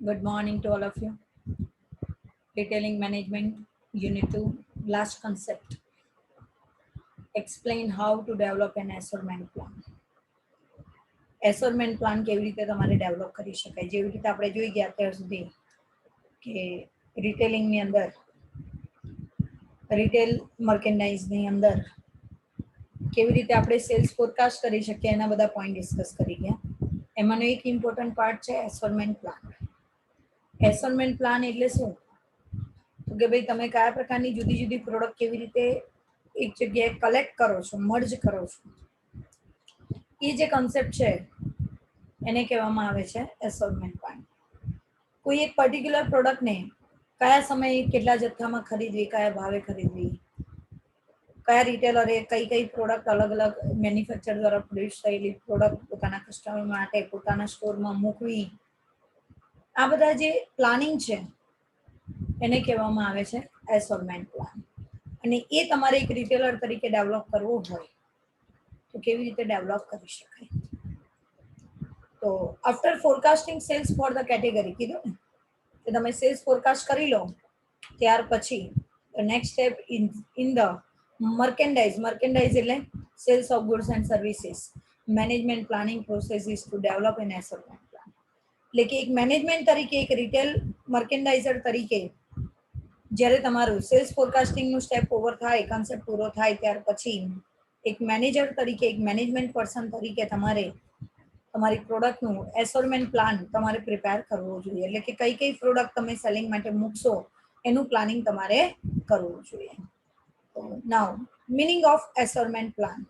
Good morning to all of you. Retailing Management, Unit 2, last concept. Explain how to develop an assortment plan. Assortment plan કેવી રીતે તમારે develop કરી શકાય, જેવી રીતે આપણે જોઈ ગયા અત્યાર સુધી કે રિટેલિંગની અંદર રિટેલ મર્કેન્ડાઇઝની અંદર કેવી રીતે આપણે સેલ્સ ફોરકાસ્ટ કરી શકીએ એના બધા પોઈન્ટ ડિસ્કસ કરી ગયા. એમાંનો એક ઇમ્પોર્ટન્ટ પાર્ટ છે એસોરમેન્ટ પ્લાન. એસોરમેન્ટ પ્લાન એટલે શું? તો કે ભાઈ તમે કયા પ્રકારની જુદી જુદી પ્રોડક્ટ કેવી રીતે એક જગ્યાએ કલેક્ટ કરો છો, મર્જ કરો છો, એ જે કન્સેપ્ટ છે એને કહેવામાં આવે છે એસોર્ટમેન્ટ પ્લાન. કોઈ એક પર્ટિક્યુલર પ્રોડક્ટને કયા સમયે કેટલા જથ્થામાં ખરીદવી, કયા ભાવે ખરીદવી, કયા રિટેલરે કઈ કઈ પ્રોડક્ટ અલગ અલગ મેન્યુફેક્ચર દ્વારા પ્રોડ્યુસ થયેલી પ્રોડક્ટ પોતાના કસ્ટમર માટે પોતાના સ્ટોરમાં મૂકવી, આ બધા જે પ્લાનિંગ છે એને કહેવામાં આવે છે એસોર્ટમેન્ટ પ્લાન. અને એ તમારે એક રિટેલર તરીકે ડેવલપ કરવો હોય તો કેવી રીતે ડેવલપ કરી શકાય? તો after forecasting sales for the category કીધું ને કે તમે સેલ્સ ફોરકાસ્ટ કરી લો ત્યાર પછી next step in the merchandise એટલે sales of goods and services management planning process is to develop an assortment plan. એટલે કે એક મેનેજમેન્ટ તરીકે, એક રિટેલ મર્કેન્ડાઇઝર તરીકે જ્યારે તમારું સેલ્સ ફોરકાસ્ટિંગનું સ્ટેપ ઓવર થાય, કન્સેપ્ટ પૂરો થાય, ત્યાર પછી એક મેનેજર તરીકે, એક મેનેજમેન્ટ પર્સન તરીકે તમારે તમારી પ્રોડક્ટનું એસોર્ટમેન્ટ પ્લાન તમારે પ્રિપેર કરવો જોઈએ. એટલે કે કઈ કઈ પ્રોડક્ટ તમે સેલિંગ માટે મૂકશો એનું પ્લાનિંગ તમારે કરવું જોઈએ. નાઉ મીનિંગ ઓફ એસોર્ટમેન્ટ પ્લાન.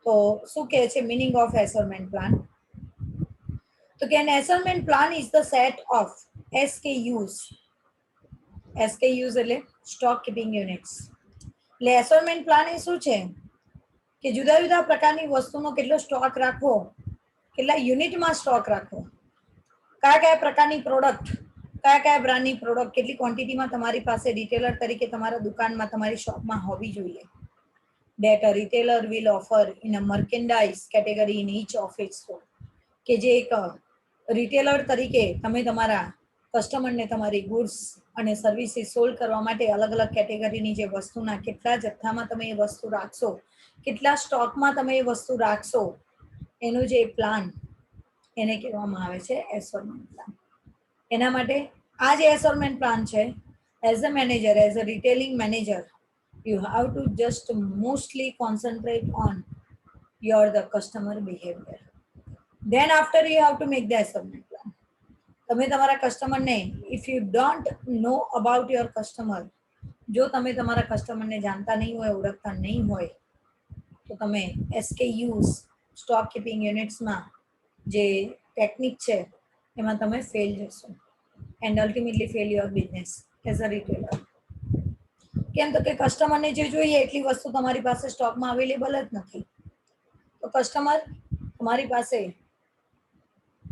તો શું કહે છે મીનિંગ ઓફ એસોર્ટમેન્ટ પ્લાન? તો કે an assortment plan is the set of SKUs. SKUs એટલે સ્ટોક કીપિંગ યુનિટ્સ. એટલે એસોર્ટમેન્ટ પ્લાન એ શું છે કે જુદા જુદા પ્રકારની વસ્તુનો કેટલો સ્ટોક રાખવો, કેટલા યુનિટમાં સ્ટોક રાખવો, કયા કયા પ્રકારની પ્રોડક્ટ, કયા કયા બ્રાન્ડની પ્રોડક્ટ કેટલી ક્વોન્ટિટીમાં તમારી પાસે રિટેલર તરીકે તમારા દુકાનમાં, તમારી શોપમાં હોવી જોઈએ. That a retailer will offer in a merchandise category in each of its store. કે જે એક રિટેલર તરીકે તમે તમારા કસ્ટમરને તમારી ગુડ્સ અને સર્વિસીસ સોલ્ડ કરવા માટે અલગ અલગ કેટેગરીની જે વસ્તુના કેટલા જથ્થામાં તમે એ વસ્તુ રાખશો, કેટલા સ્ટોકમાં તમે એ વસ્તુ રાખશો, એનું જે પ્લાન એને કહેવામાં આવે છે એસોર્ટમેન્ટ પ્લાન. એના માટે આ જે એસોર્ટમેન્ટ પ્લાન છે, as a manager, as a retailing manager, you have to just mostly concentrate on your the customer behavior. Then after you have to make the assortment plan. તમે તમારા કસ્ટમરને, if you don't know about your customer, જો તમે તમારા કસ્ટમરને જાણતા નહીં હોય, ઓળખતા નહીં હોય, તો તમે SKUs સ્ટોક કીપિંગ યુનિટ્સમાં જે ટેકનિક છે એમાં તમે ફેલ જશો and ultimately fail your business as a retailer. કેમ? તો કે કસ્ટમરને જે જોઈએ એટલી વસ્તુ તમારી પાસે સ્ટોકમાં અવેલેબલ જ નથી. તો કસ્ટમર તમારી પાસે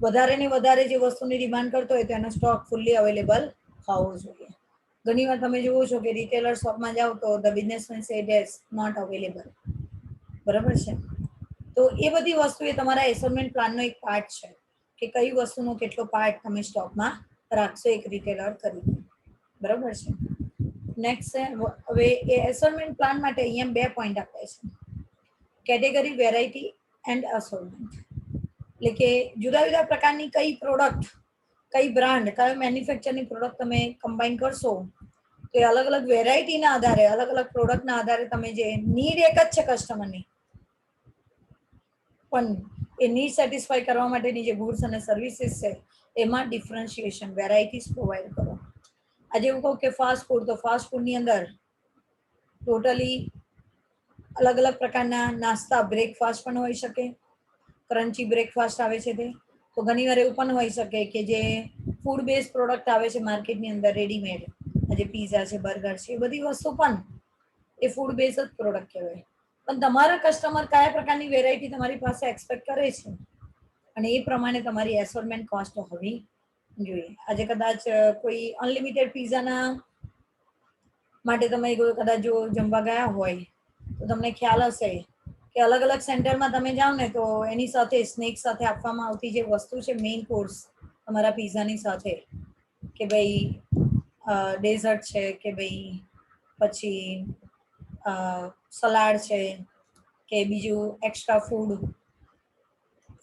વધારે ને વધારે જે વસ્તુની ડિમાન્ડ કરતો હોય તો એનો સ્ટોક ફૂલ્લી અવેલેબલ હોવો જોઈએ. ઘણીવાર તમે જુઓ છો કે રિટેલર શોપમાં જાઓ તો the businessman say it is not available. બરાબર છે? તો એ બધી વસ્તુ એ તમારા એસોર્ટમેન્ટ પ્લાનનો એક પાર્ટ છે કે કઈ વસ્તુનો કેટલો પાર્ટ તમે સ્ટોકમાં રાખશો એક રિટેલર તરીકે. બરાબર છે? નેક્સ્ટ છે હવે એ એસોર્ટમેન્ટ પ્લાન માટે અહીંયા બે પોઈન્ટ આપ્યા છે, કેટેગરી, વેરાયટી એન્ડ અસોર્ટમેન્ટ. એટલે કે જુદા જુદા પ્રકારની કઈ પ્રોડક્ટ, કઈ બ્રાન્ડ, કયો મેન્યુફેક્ચરની પ્રોડક્ટ તમે કમ્બાઈન કરશો તો એ અલગ અલગ વેરાયટીના આધારે, અલગ અલગ પ્રોડક્ટના આધારે તમે જે નીડ એક જ છે કસ્ટમરની, પણ એ નીડ સેટિસ્ફાય કરવા માટેની જે ગુડ્સ અને સર્વિસીસ છે એમાં ડિફરન્શિએશન, વેરાયટીઝ પ્રોવાઈડ કરો. આજે એવું કહું કે ફાસ્ટ ફૂડ, તો ફાસ્ટ ફૂડની અંદર ટોટલી અલગ અલગ પ્રકારના નાસ્તા, બ્રેકફાસ્ટ પણ હોઈ શકે, ક્રન્ચી બ્રેકફાસ્ટ આવે છે તે. તો ઘણીવાર એવું પણ હોઈ શકે કે જે ફૂડ બેઝ પ્રોડક્ટ આવે છે માર્કેટની અંદર રેડીમેડ, આજે પીઝા છે, બર્ગર છે, એ બધી વસ્તુ પણ એ ફૂડ બેઝ જ પ્રોડક્ટ કહેવાય. પણ તમારા કસ્ટમર કયા પ્રકારની વેરાયટી તમારી પાસે એક્સપેક્ટ કરે છે અને એ પ્રમાણે તમારી એસોર્ટમેન્ટ કોસ્ટ હોવી જોઈએ. આજે કદાચ કોઈ અનલિમિટેડ પીઝાના માટે તમે કદાચ જો જમવા ગયા હોય તો તમને ખ્યાલ હશે કે અલગ અલગ સેન્ટરમાં તમે જાઓ ને તો એની સાથે સ્નેક સાથે આપવામાં આવતી જે વસ્તુ છે મેઇન કોર્સ, તમારા પીઝાની સાથે કે ભાઈ ડેઝર્ટ છે કે ભાઈ પછી સલાડ છે કે બીજું એક્સ્ટ્રા ફૂડ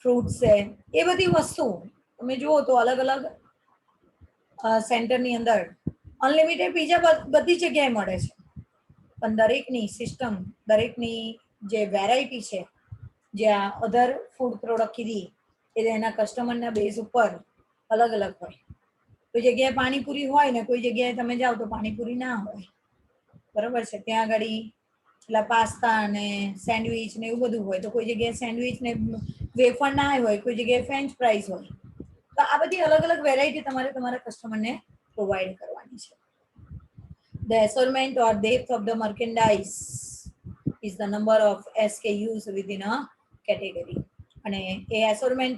ફ્રૂટ્સ છે એ બધી વસ્તુ તમે જુઓ તો અલગ અલગ સેન્ટરની અંદર અનલિમિટેડ પીઝા બધી જગ્યાએ મળે છે પણ દરેકની સિસ્ટમ દરેકની જે વેરાયટી છે જે આ અધર ફૂડ પ્રોડક્ટ કીધી એ એના કસ્ટમરના બેઝ ઉપર અલગ અલગ હોય કોઈ જગ્યાએ પાણીપુરી હોય ને કોઈ જગ્યાએ તમે જાઓ તો પાણીપુરી ના હોય બરાબર છે ત્યાં આગળ પેલા પાસ્તા ને સેન્ડવિચ ને એવું બધું હોય તો કોઈ જગ્યાએ સેન્ડવિચ ને વેફર ના હોય કોઈ જગ્યાએ ફ્રેન્ચ ફ્રાઈઝ હોય તો આ બધી અલગ અલગ વેરાયટી તમારે તમારા કસ્ટમરને પ્રોવાઈડ કરવાની છે The assortment or depth of the merchandise is the number of SKUs within a category. અને એ assortment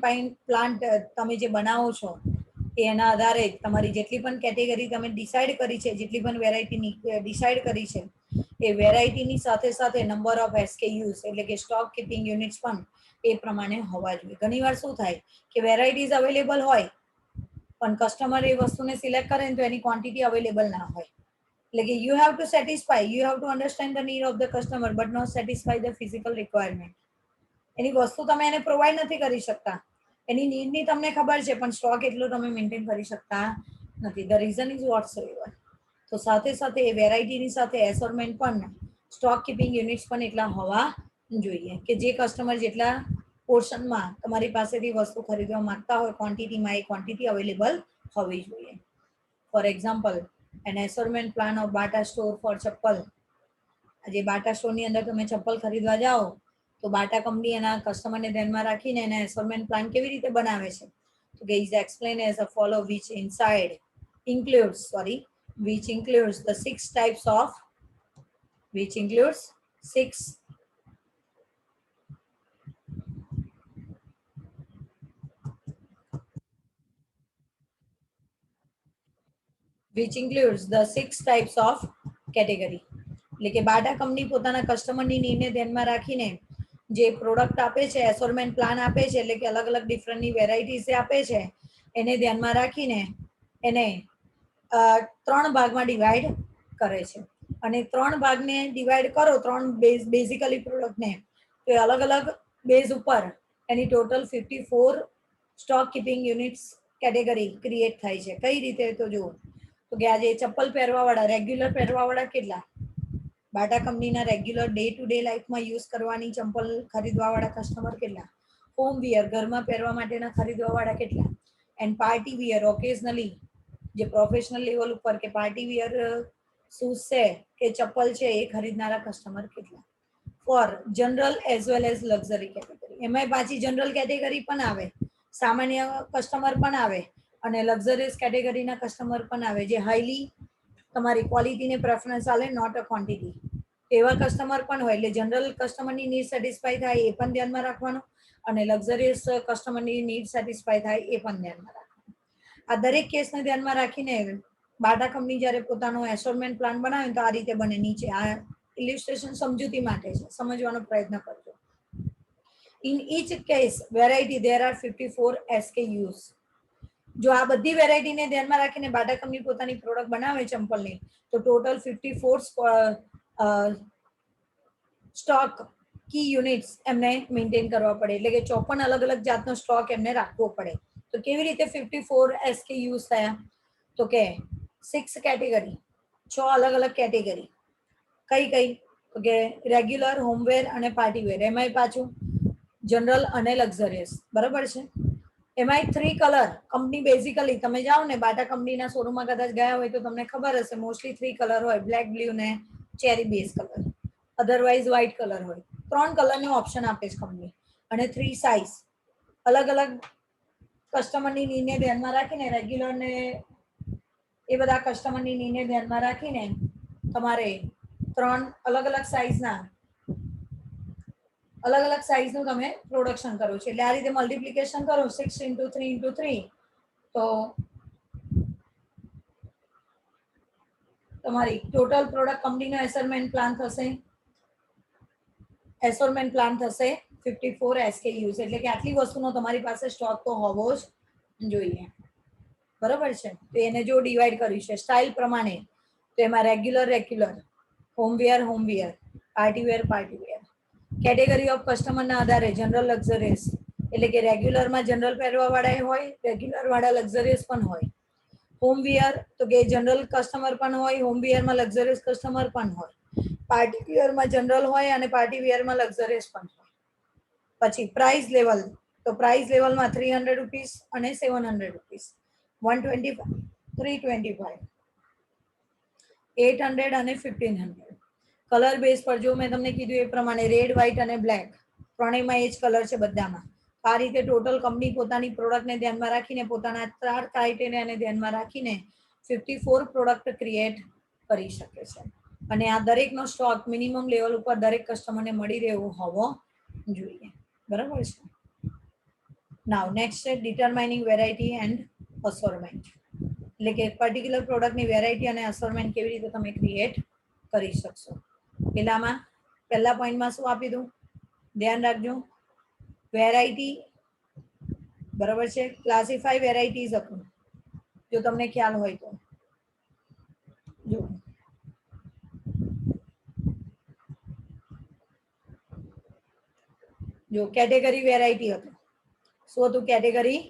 પ્લાન્ટ તમે જે બનાવો છો એના આધારે તમારી જેટલી પણ કેટેગરી તમે ડિસાઈડ કરી છે જેટલી પણ વેરાયટીની ડિસાઈડ કરી છે એ વેરાયટીની સાથે સાથે નંબર ઓફ SKUs એટલે કે સ્ટોક કીપિંગ યુનિટ્સ પણ એ પ્રમાણે હોવા જોઈએ ઘણીવાર શું થાય કે વેરાયટીઝ અવેલેબલ હોય પણ કસ્ટમર એ વસ્તુને સિલેક્ટ કરે ને તો એની ક્વોન્ટિટી અવેલેબલ ના હોય એટલે કે you have to satisfy you have to understand the need of the customer but not satisfy the physical requirement એની વસ્તુ તમે એને પ્રોવાઈડ નથી કરી શકતા એની નીડની તમને ખબર છે પણ સ્ટોક એટલો તમે મેન્ટેન કરી શકતા નથી the reason is whatsoever તો સાથે સાથે એ વેરાયટીની સાથે એસોર્ટમેન્ટ પણ સ્ટોક કીપિંગ યુનિટ્સ પણ એટલા હોવા જોઈએ કે જે કસ્ટમર જેટલા પોર્શનમાં તમારી પાસેથી વસ્તુ ખરીદવા માંગતા હોય ક્વોન્ટિટીમાં એ ક્વોન્ટિટી અવેલેબલ હોવી જોઈએ for example an assortment plan of Bata store for chappal આજે બાટા સ્ટોરની અંદર તમે ચપ્પલ ખરીદવા જાઓ તો બાટા કંપની એના કસ્ટમરને ધ્યાનમાં રાખીને એના એસોર્ટમેન્ટ પ્લાન કેવી રીતે બનાવે છે તો કે is explain as a follow which includes the six types of category એટલે કે બાટા કંપની પોતાના કસ્ટમરની નીડને ધ્યાનમાં રાખીને જે પ્રોડક્ટ આપે છે એસોર્ટમેન્ટ પ્લાન આપે છે એટલે કે અલગ અલગ ડિફરન્ટની વેરાયટીઝ આપે છે એને ધ્યાનમાં રાખીને એને 3 ભાગમાં ડિવાઈડ કરે છે અને 3 ભાગને ડિવાઈડ કરો 3 બેઝિકલી પ્રોડક્ટને તો એ અલગ અલગ બેઝ ઉપર એની total 54 stock keeping units category create થાય છે કઈ રીતે તો જુઓ તો કે આજે ચપ્પલ પહેરવાવાળા રેગ્યુલર પહેરવાવાળા કેટલા બાટા કંપનીના રેગ્યુલર ડે ટુ ડે લાઈફમાં યુઝ કરવાની ચંપલ ખરીદવાવાળા કસ્ટમર કેટલા હોમ વિયર ઘરમાં પહેરવા માટેના ખરીદવાવાળા કેટલા એન્ડ પાર્ટી વિયર ઓકેઝનલી જે પ્રોફેશનલ લેવલ ઉપર કે પાર્ટી વિયર શૂઝ છે કે ચપ્પલ છે એ ખરીદનારા કસ્ટમર કેટલા for general as well as luxury category એમાં પાછી જનરલ કેટેગરી પણ આવે સામાન્ય કસ્ટમર પણ આવે અને લક્ઝરીઝ કેટેગરીના કસ્ટમર પણ આવે જે હાઈલી તમારી ક્વોલિટીને પ્રેફરન્સ આલે નોટ અ ક્વોન્ટિટી એવા કસ્ટમર પણ હોય એટલે જનરલ કસ્ટમરની નીડ સેટિસ્ફાય થાય એ પણ ધ્યાનમાં રાખવાનું અને લક્ઝરીયસ કસ્ટમરની નીડ સેટિસ્ફાય થાય એ પણ ધ્યાનમાં રાખવાનું આ દરેક કેસને ધ્યાનમાં રાખીને બાટા કંપની જ્યારે પોતાનો એસોર્ટમેન્ટ પ્લાન બનાવે તો આ રીતે બને નીચે આ ઇલિસ્ટ્રેશન સમજૂતી માટે છે સમજવાનો પ્રયત્ન કરજો in each case variety there are 54 SKUs જો આ બધી વેરાયટીને ધ્યાનમાં રાખીને બાટા કંપની પોતાની પ્રોડક્ટ બનાવે ચંપલની તો ટોટલ 54 સ્ટોક કી યુનિટ્સ એમને મેન્ટેન કરવા પડે એટલે કે 54 અલગ અલગ જાતનો સ્ટોક એમને રાખવો પડે તો કેવી રીતે 54 SKUs થયા તો કે 6 કેટેગરી 6 અલગ અલગ કેટેગરી કઈ કઈ તો કે રેગ્યુલર હોમવેર અને પાર્ટીવેર એમાંય પાછું જનરલ અને લક્ઝરિયસ બરાબર છે એમાંય 3 કલર કંપની બેઝિકલી તમે જાઓ ને બાટા કંપનીના શોરૂમમાં કદાચ ગયા હોય તો તમને ખબર હશે મોસ્ટલી 3 કલર હોય બ્લેક બ્લુ ને cherry base colour otherwise white colour હોય 3 કલરનો ઓપ્શન આપે છે કંપની અને 3 સાઇઝ અલગ અલગ કસ્ટમરની નીડને ધ્યાનમાં રાખીને રેગ્યુલર ને એ બધા કસ્ટમરની નીડને ધ્યાનમાં રાખીને તમારે 3 અલગ અલગ સાઇઝનું તમે પ્રોડક્શન કરો છો એટલે આ રીતે મલ્ટિપ્લિકેશન કરો 6 × 3 × 3 તો તમારી ટોટલ પ્રોડક્ટ કંપનીનો એસોર્ટમેન્ટ પ્લાન થશે 54 SKUs એટલે કે આટલી વસ્તુનો તમારી પાસે સ્ટોક તો હોવો જ જોઈએ બરાબર છે. તો એને જો ડિવાઈડ કર્યું છે સ્ટાઇલ પ્રમાણે, તો એમાં regular, homewear, party wear. Category of કસ્ટમરના આધારે જનરલ લક્ઝરિયસ, એટલે કે રેગ્યુલરમાં જનરલ પહેરવા વાળા હોય, રેગ્યુલર વાળા લક્ઝરિયસ પણ હોય. હોમવેર તો કે જનરલ કસ્ટમર પણ હોય, હોમવેરમાં લક્ઝરિયસ કસ્ટમર પણ હોય. પાર્ટી વેરમાં જનરલ હોય અને પાર્ટી વેરમાં લક્ઝરિયસ પણ હોય. પછી પ્રાઇસ લેવલ, તો પ્રાઇસ લેવલમાં 300 રૂપીસ અને 700 રૂપીસ, 125, 325, 800 અને 1500. કલર બેઝ પર જો મેં તમને કીધું એ પ્રમાણે રેડ, વ્હાઇટ અને બ્લેક ત્રણેયમાં એ જ કલર છે બધામાં. આ રીતે ટોટલ કંપની પોતાની પ્રોડક્ટને ધ્યાનમાં રાખીને, પોતાના 4 ક્રાઇટેરિયાને ધ્યાનમાં રાખીને 54 પ્રોડક્ટ ક્રિએટ કરી શકે છે. અને આ દરેકનો સ્ટોક મિનિમમ લેવલ ઉપર દરેક કસ્ટમરને મળી રહેવો હોવો જોઈએ. બરાબર છે. નાવ નેક્સ્ટ છે ડિટરમાઇનિંગ વેરાયટી એન્ડ અસોર્ટમેન્ટ, એટલે કે પર્ટિક્યુલર પ્રોડક્ટની વેરાયટી અને અસોર્ટમેન્ટ કેવી રીતે તમે ક્રિએટ કરી શકશો. પહેલા પોઈન્ટમાં શું આપી દઉં, ધ્યાન રાખજો. વેરાયટી, બરાબર છે. ક્લાસિફાઈ વેરાયટીઝ હતું, જો તમને ખ્યાલ હોય તો. જો કેટેગરી વેરાયટી હતું, શું હતું? કેટેગરી,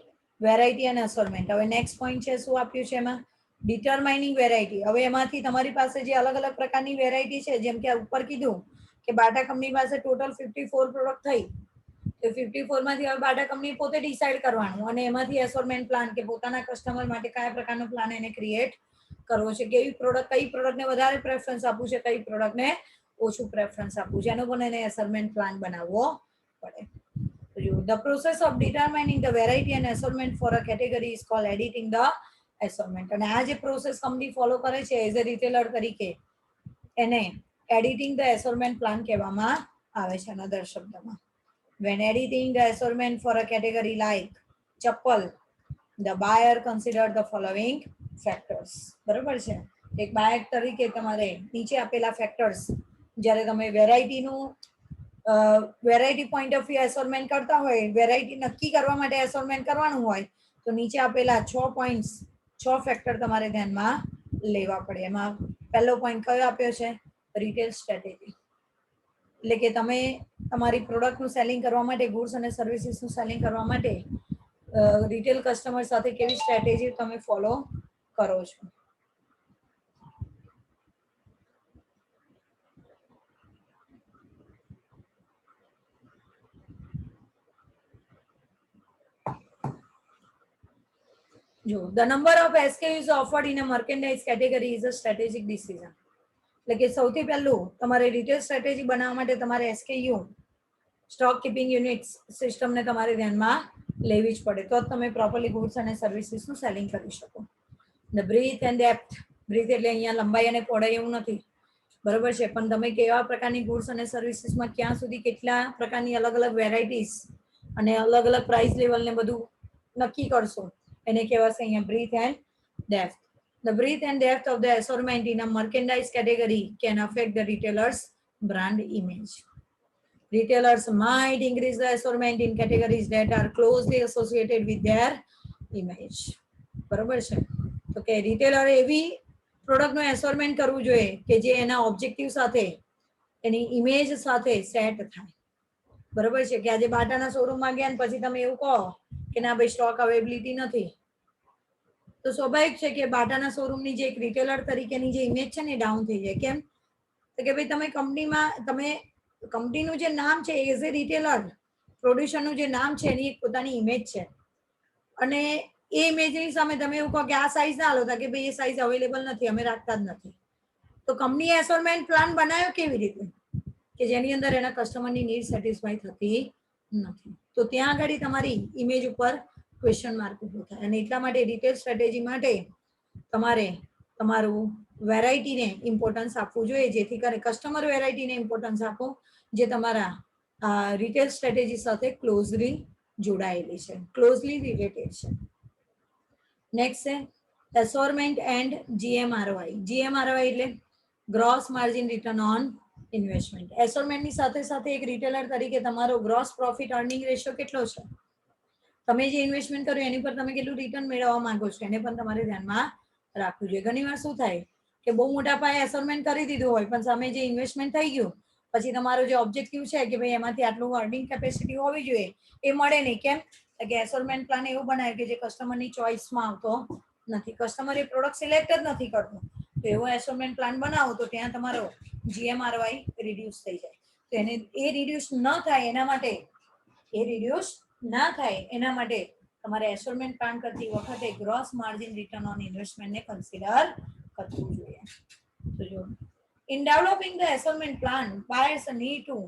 વેરાયટી અને અસોર્ટમેન્ટ. હવે નેક્સ્ટ પોઈન્ટ છે, શું આપ્યું છે એમાં? Determining variety. હવે એમાંથી તમારી પાસે જે અલગ અલગ પ્રકારની વેરાયટી છે, જેમ કે ઉપર કીધું કે બાટા કંપની પાસે ટોટલ 54 પ્રોડક્ટ થઈ, તો 54 માંથી હવે બાટા કંપની પોતે ડિસાઈડ કરવાનું અને એમાંથી એસોર્ટમેન્ટ પ્લાન, કે પોતાના કસ્ટમર માટે કયા પ્રકારનો પ્લાન એને ક્રિએટ કરવો છે, કેવી પ્રોડક્ટ, કઈ પ્રોડક્ટને વધારે પ્રેફરન્સ આપવું છે, કઈ પ્રોડક્ટને ઓછું પ્રેફરન્સ આપવું છે, એનો પણ એને એસોર્ટમેન્ટ પ્લાન બનાવવો પડે. The process of determining the variety and assortment for a category is called editing the assortment. અને આ જે પ્રોસેસ કંપની ફોલો કરે છે એઝ અ રિટેલર તરીકે, એને એડિટિંગ ધ એસોર્ટમેન્ટ પ્લાન કહેવામાં આવે છે. અનધર શબ્દમાં, when editing the assortment for a category like ચપ્પલ, the buyer consider the following factors. બરોબર છે. એક બાયર તરીકે તમારે નીચે આપેલા ફેક્ટર્સ, જ્યારે તમે વેરાયટી પોઈન્ટ ઓફ વ્યૂ એસોર્ટમેન્ટ કરતા હોય, વેરાયટી નક્કી કરવા માટે એસોર્ટમેન્ટ કરવાનું હોય, તો નીચે આપેલા 6 પોઈન્ટ્સ, 6 ફેક્ટર તમારે ધ્યાનમાં લેવા પડે. એમાં પહેલો પોઈન્ટ કયો આપ્યો છે? રિટેલ સ્ટ્રેટેજી, એટલે કે તમે તમારી પ્રોડક્ટનું સેલિંગ કરવા માટે, ગુડ્સ અને સર્વિસીસનું સેલિંગ કરવા માટે રિટેલ કસ્ટમર સાથે કેવી સ્ટ્રેટેજી તમે ફોલો કરો છો. જો the number of SKUs offered in a merchandise category is a strategic decision. એટલે કે સૌથી પહેલું તમારે રિટેલ સ્ટ્રેટેજી બનાવવા માટે તમારે SKU, સ્ટોક કીપિંગ યુનિટ્સ સિસ્ટમને તમારે ધ્યાનમાં લેવી જ પડે, તો જ તમે પ્રોપરલી ગુડ્સ અને સર્વિસીસનું સેલિંગ કરી શકો. The breadth and depth, breadth એટલે અહીંયા લંબાઈ અને પહોળાઈ એવું નથી, બરોબર છે, પણ તમે કેવા પ્રકારની ગુડ્સ અને સર્વિસીસમાં ક્યાં સુધી કેટલા પ્રકારની અલગ અલગ વેરાયટીઝ અને અલગ અલગ પ્રાઇસ લેવલને બધું નક્કી કરશો, એને કહેવાશે અહીંયા breadth and depth. The breadth and depth of the assortment in a merchandise category can affect the retailer's brand image. Retailers might increase the assortment in categories that are closely associated with their image. બરોબર છે. તો કે retailer એવી પ્રોડક્ટનું એસોર્ટમેન્ટ કરવું જોઈએ કે જે એના ઓબ્જેક્ટિવ સાથે, એની ઇમેજ સાથે સેટ થાય. બરોબર છે. કે આજે બાટાના શોરૂમમાં ગયા ને પછી તમે એવું કહો કે ના ભાઈ સ્ટોક અવેલેબિલિટી નથી, તો સ્વાભાવિક છે કે બાટાના શોરૂમની જે એક રિટેલર તરીકેની જે ઇમેજ છે ને ડાઉન થઈ જાય. કેમ? તો કે ભાઈ તમે કંપનીનું જે નામ છે એઝ એ રિટેલર, પ્રોડ્યુસરનું જે નામ છે એની એક પોતાની ઇમેજ છે, અને એ ઇમેજની સામે તમે એવું કહો કે આ સાઈઝ ના લો, કે ભાઈ એ સાઈઝ અવેલેબલ નથી, અમે રાખતા જ નથી, તો કંપનીએ એસોર્ટમેન્ટ પ્લાન બનાવ્યો કેવી રીતે કે જેની અંદર એના કસ્ટમરની નીડ સેટિસ્ફાઈ થતી નથી. તો ત્યાં આગળ તમારી ઇમેજ ઉપર ક્વેશ્ચન માર્ક ઉભો થાય. અને એટલા માટે રિટેલ સ્ટ્રેટેજી માટે તમારે તમારું વેરાયટીને ઇમ્પોર્ટન્સ આપવું જોઈએ, જેથી કરીને કસ્ટમર વેરાયટીને ઇમ્પોર્ટન્સ આપો જે તમારા રિટેલ સ્ટ્રેટેજી સાથે ક્લોઝલી જોડાયેલી છે, ક્લોઝલી રિલેટેડ છે. નેક્સ્ટ છે એસોર્ટમેન્ટ એન્ડ GMROI. GMROI એટલે gross margin return on investment. એસોર્ટમેન્ટની સાથે સાથે એક રિટેલર તરીકે તમારો ગ્રોસ પ્રોફિટ અર્નિંગ રેશિયો કેટલો છે, તમે જે ઇન્વેસ્ટમેન્ટ કર્યું એની પર તમે કેટલું રિટર્ન મેળવવા માંગો છો એને પણ તમારે ધ્યાનમાં રાખવું જોઈએ. ઘણીવાર શું થાય કે બહુ મોટા પાયે એસેસમેન્ટ કરી દીધું હોય પણ સામે જે ઇન્વેસ્ટમેન્ટ થઈ ગયું પછી તમારો જે ઓબ્જેક્ટિવ છે કે ભાઈ એમાંથી આટલું અર્નિંગ કેપેસિટી હોવી જોઈએ એ મળે નહીં. કેમ કે એસેસમેન્ટ પ્લાન એવું બનાવે કે જે કસ્ટમરની ચોઇસમાં આવતો નથી. કસ્ટમર એ પ્રોડક્ટ સિલેક્ટ જ નથી કરતો. તો એવો એસેસમેન્ટ પ્લાન બનાવો તો ત્યાં તમારો GMROI રિડ્યુસ થઈ જાય. તો એને એ રિડ્યુસ ન થાય એના માટે એના માટે તમારે એસેસમેન્ટ પ્લાન કરતી વખતે ગ્રોસ માર્જિન રિટર્ન ઓન ઇન્વેસ્ટમેન્ટને કન્સિડર કરવું જોઈએ. તો જો in developing the assessment plan buyers need to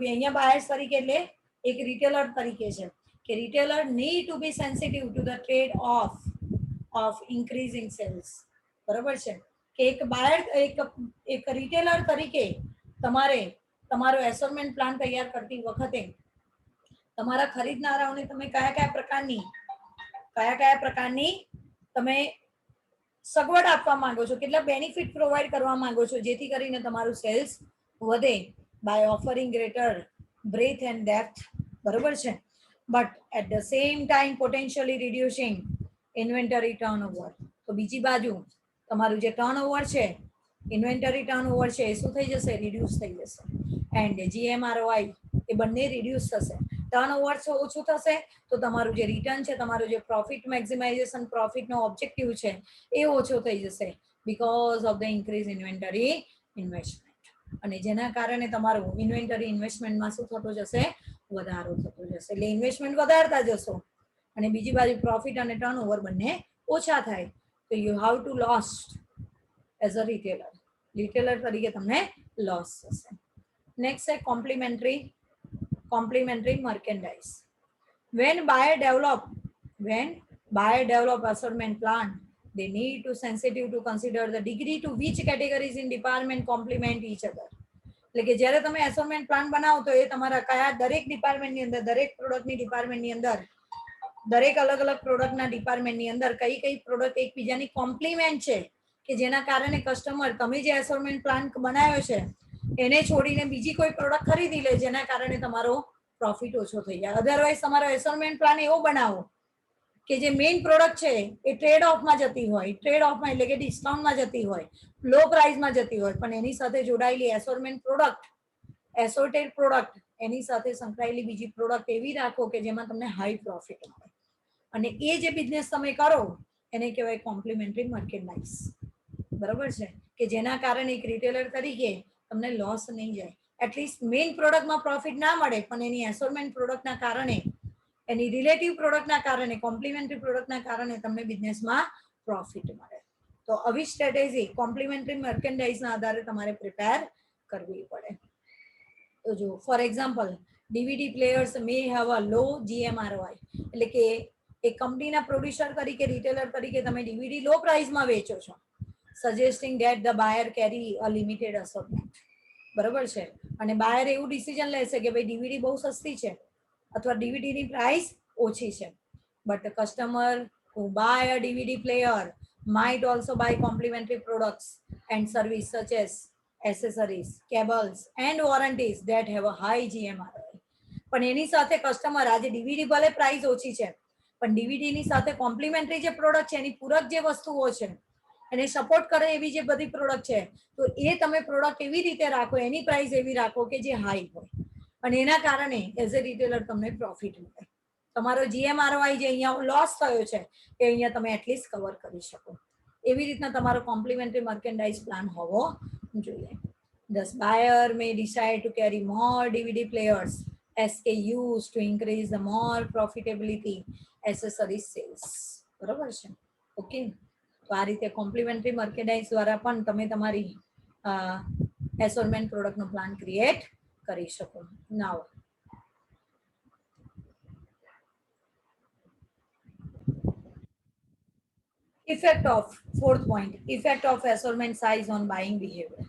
be, અહીંયા બાયર્સ તરીકે એટલે એક રિટેલર તરીકે છે કે retailer need to be sensitive to the trade off increasing sales. બરોબર છે કે એક બાયર એક રિટેલર તરીકે તમારે તમારો એસેસમેન્ટ પ્લાન તૈયાર કરતી વખતે તમારા ખરીદનારાઓને તમે કયા કયા પ્રકારની તમે સગવડ આપવા માંગો છો, કેટલા બેનિફિટ પ્રોવાઈડ કરવા માંગો છો જેથી કરીને તમારું સેલ્સ વધે by offering greater breadth and depth. બરોબર છે. But at the same time potentially reducing inventory turnover. તો બીજી બાજુ તમારું જે ટર્નઓવર છે, ઇન્વેન્ટરી ટર્નઓવર છે એ શું થઈ જશે? રિડ્યુસ થઈ જશે. એન્ડ GMROI એ બંને રિડ્યુસ થશે. ટર્નઓવર ઓછું થશે તો તમારું જે રિટર્ન છે, તમારું જે પ્રોફિટ મેક્સિમાઇઝેશન, પ્રોફિટનો ઓબ્જેક્ટિવ છે એ ઓછો થઈ જશે because of the increase inventory investment. અને જેના કારણે તમારું ઇન્વેન્ટરી ઇન્વેસ્ટમેન્ટમાં શું થતો જશે? વધારો થતો જશે. એટલે ઇન્વેસ્ટમેન્ટ વધારતા જશો અને બીજી બાજુ પ્રોફિટ અને ટર્નઓવર બંને ઓછા થાય તો you have two lost as a retailer તરીકે તમને લોસ થશે. નેક્સ્ટ છે complementary merchandise. When buyer develop assortment plan, they need to sensitive to consider the degree to which categories in department complement each other. એટલે કે જ્યારે તમે એસોર્ટમેન્ટ plan બનાવો તો એ તમારા કયા દરેક ડિપાર્ટમેન્ટની અંદર, દરેક પ્રોડક્ટની ડિપાર્ટમેન્ટની અંદર, દરેક અલગ અલગ પ્રોડક્ટના ડિપાર્ટમેન્ટની અંદર કઈ પ્રોડક્ટ એકબીજાની કોમ્પ્લિમેન્ટ છે કે જેના કારણે કસ્ટમર તમે જે એસોર્ટમેન્ટ પ્લાન બનાવ્યો છે એને છોડીને બીજી કોઈ પ્રોડક્ટ ખરીદી લે જેના કારણે તમારો પ્રોફિટ ઓછો થઈ જાય. અધરવાઇઝ તમારો એસોર્ટમેન્ટ પ્લાન એવો બનાવો કે જે મેઇન પ્રોડક્ટ છે એ ટ્રેડ ઓફમાં જતી હોય, એટલે કે ડિસ્કાઉન્ટમાં જતી હોય, લો પ્રાઇસમાં જતી હોય, પણ એની સાથે જોડાયેલી એસોર્ટેડ પ્રોડક્ટ એની સાથે સંકળાયેલી બીજી પ્રોડક્ટ એવી રાખો કે જેમાં તમને હાઈ પ્રોફિટ મળે. અને એ જે બિઝનેસ તમે કરો એને કહેવાય કોમ્પ્લિમેન્ટરી મર્કેન્ડાઇઝ. બરોબર છે કે જેના કારણે એક રિટેલર તરીકે તમને લોસ નહીં જાય. એટલીસ્ટ મેઇન પ્રોડક્ટમાં પ્રોફિટ ના મળે પણ એની એસોર્ટમેન્ટ પ્રોડક્ટના કારણે, એની રિલેટિવ પ્રોડક્ટના કારણે, કોમ્પ્લિમેન્ટરી પ્રોડક્ટના કારણે તમને બિઝનેસમાં પ્રોફિટ મળે. તો આવી સ્ટ્રેટેજી કોમ્પ્લિમેન્ટરી મર્કેન્ડાઇઝના આધારે તમારે પ્રિપેર કરવી પડે. તો જો for example DVD players may have a low GMROI. એટલે કે એક કંપનીના પ્રોડ્યુસર તરીકે, રિટેલર તરીકે તમે DVD લો પ્રાઇસમાં વેચો છો, suggesting that the buyer carry a limited assortment. બરોબર છે. અને બાયર એવું ડિસિઝન લેશે કે ભાઈ DVD બહુ સસ્તી છે અથવા DVDની પ્રાઇસ ઓછી છે. But customer who buy a DVD player might also buy complementary products and service such as accessories, cables and warranties that have a high GMROI. પણ એની સાથે કસ્ટમર આજે DVD ભલે પ્રાઇસ ઓછી છે પણ DVDની સાથે કોમ્પ્લિમેન્ટરી જે પ્રોડક્ટ છે એની પૂરક જે વસ્તુઓ છે એને સપોર્ટ કરે એવી જે બધી પ્રોડક્ટ છે તો એ તમે પ્રોડક્ટ એવી રીતે રાખો, એની પ્રાઇસ એવી રાખો કે જે હાઈ હોય અને એના કારણે એઝ અ રિટેલર તમને પ્રોફિટ મળે. તમારો GMROI જે અહીંયા લોસ થયો છે એ અહીંયા તમે એટલીસ્ટ કવર કરી શકો. એવી રીતના તમારો કોમ્પ્લિમેન્ટરી મર્કેન્ડાઇઝ પ્લાન હોવો જોઈએ. Thus buyer may decide to carry more DVD players SKUs to increase the more profitability accessories sales. બરોબર છે. ઓકે. તો આ રીતે કોમ્પ્લિમેન્ટરી મર્કેન્ડાઇઝ દ્વારા પણ તમે તમારી એસોર્ટમેન્ટ પ્રોડક્ટનો પ્લાન ક્રિએટ કરી શકો. Now effect of assortment size on buying behaviour.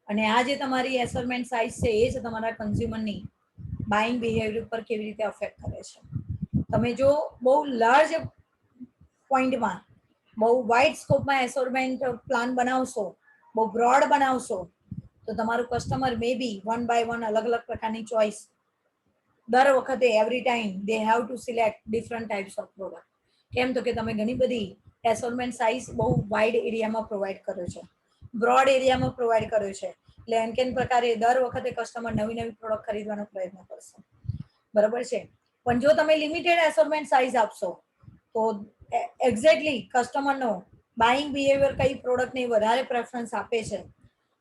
અને આ જે તમારી એસોર્ટમેન્ટ સાઇઝ છે એ જ તમારા કન્ઝ્યુમરની બાઇંગ બિહેવિયર ઉપર કેવી રીતે અફેક્ટ કરે છે. તમે જો બહુ લાર્જ પોઈન્ટમાં, બહુ વાઇડ સ્કોપમાં એસોર્ટમેન્ટ પ્લાન બનાવશો, બહુ બ્રોડ બનાવશો તો તમારું કસ્ટમર મે બી 1 by 1 અલગ અલગ પ્રકારની ચોઇસ દર વખતે every time they have to select different types of product. કેમ તો કે તમે ઘણી બધી એસોર્ટમેન્ટ સાઇઝ બહુ વાઇડ એરિયામાં પ્રોવાઈડ કર્યો છે, બ્રોડ એરિયામાં પ્રોવાઈડ કર્યો છે. એટલે એમ કેન પ્રકારે દર વખતે કસ્ટમર નવી નવી પ્રોડક્ટ ખરીદવાનો પ્રયત્ન કરશે, બરાબર છે. પણ જો તમે લિમિટેડ એસોર્ટમેન્ટ સાઇઝ આપશો તો એક્ઝેક્ટલી કસ્ટમરનો બાઇંગ બિહેવિયર કઈ પ્રોડક્ટને વધારે પ્રેફરન્સ આપે છે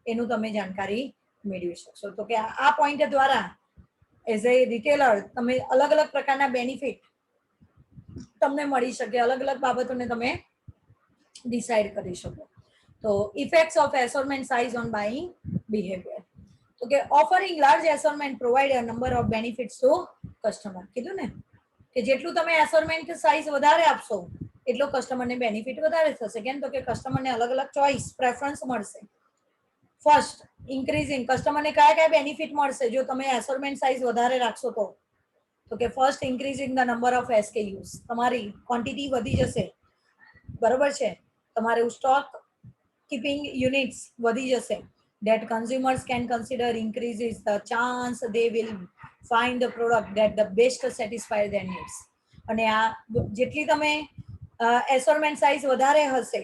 એનું તમે જાણકારી મેળવી શકશો. તો કે આ પોઈન્ટ દ્વારા એઝ એ રિટેલર તમે અલગ અલગ પ્રકારના બેનિફિટ તમને મળી શકે, અલગ અલગ બાબતોને તમે ડિસાઇડ કરી શકો. તો effects of assortment size on buying behaviour. તો કે offering large assortment provide a number of benefits to customer. કીધું ને કે જેટલું તમે એસોર્ટમેન્ટ સાઇઝ વધારે આપશો એટલો કસ્ટમરને બેનિફિટ વધારે થશે. કેમ તો કે કસ્ટમરને અલગ અલગ ચોઇસ પ્રેફરન્સ મળશે. ફર્સ્ટ ઇન્ક્રીઝિંગ, કસ્ટમરને કયા કયા બેનિફિટ મળશે જો તમે એસોર્ટમેન્ટ સાઇઝ વધારે રાખશો તો કે first increasing the number of SKUs, તમારી ક્વોન્ટિટી વધી જશે, બરોબર છે. તમારું સ્ટોક કીપિંગ યુનિટ્સ વધી જશે. that consumers can consider increases the chance they will find the product that the best satisfy their needs. અને આ જેટલી તમે એસોર્ટમેન્ટ સાઇઝ વધારે હશે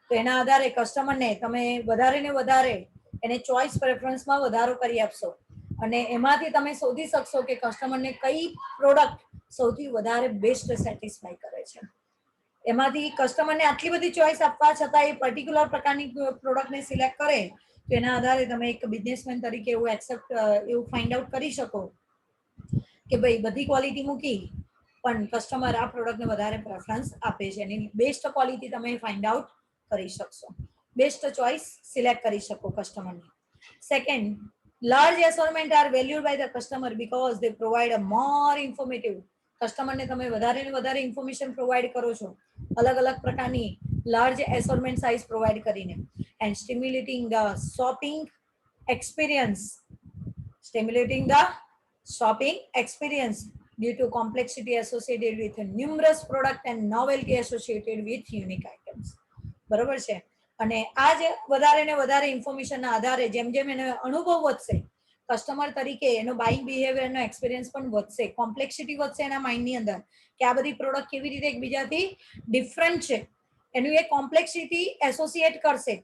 તો એના આધારે કસ્ટમરને તમે વધારે ને વધારે એને ચોઇસ પ્રેફરન્સમાં વધારો કરી આપશો અને એમાંથી તમે શોધી શકશો કે કસ્ટમરને કઈ પ્રોડક્ટ સૌથી વધારે બેસ્ટ સેટિસ્ફાય કરે છે. એમાંથી કસ્ટમરને આટલી બધી ચોઇસ આપવા છતાં એ પર્ટિક્યુલર પ્રકારની પ્રોડક્ટને સિલેક્ટ કરે તો એના આધારે તમે એક બિઝનેસમેન તરીકે એવું એક્સેપ્ટ એવું ફાઇન્ડ આઉટ કરી શકો કે ભાઈ બધી ક્વોલિટી મૂકી પણ કસ્ટમર આ પ્રોડક્ટને વધારે પ્રેફરન્સ આપે છે. એની બેસ્ટ ક્વોલિટી તમે ફાઇન્ડ આઉટ કરી શકશો, બેસ્ટ ચોઇસ સિલેક્ટ કરી શકો કસ્ટમરની. Second, large assortment are valued by the customer because they provide a more informative. કસ્ટમરને તમે વધારે ને વધારે ઇન્ફોર્મેશન પ્રોવાઈડ કરો છો અલગ અલગ પ્રકારની લાર્જ એસોર્ટમેન્ટ સાઇઝ પ્રોવાઈડ કરીને and stimulating the shopping experience, stimulating the shopping experience due to complexity associated with numerous product and novelty associated with unique items. બરોબર છે. અને આ જે વધારે ને વધારે ઇન્ફોર્મેશનના આધારે જેમ જેમ એનો અનુભવ વધશે કસ્ટમર તરીકે એનો બાઇંગ બિહેવિયરનો એક્સપિરિયન્સ પણ વધશે, કોમ્પ્લેક્સિટી વધશે એના માઇન્ડની અંદર કે આ બધી પ્રોડક્ટ કેવી રીતે એકબીજાથી ડિફરન્ટ છે એનું એ કોમ્પ્લેક્સિટી એસોસિએટ કરશે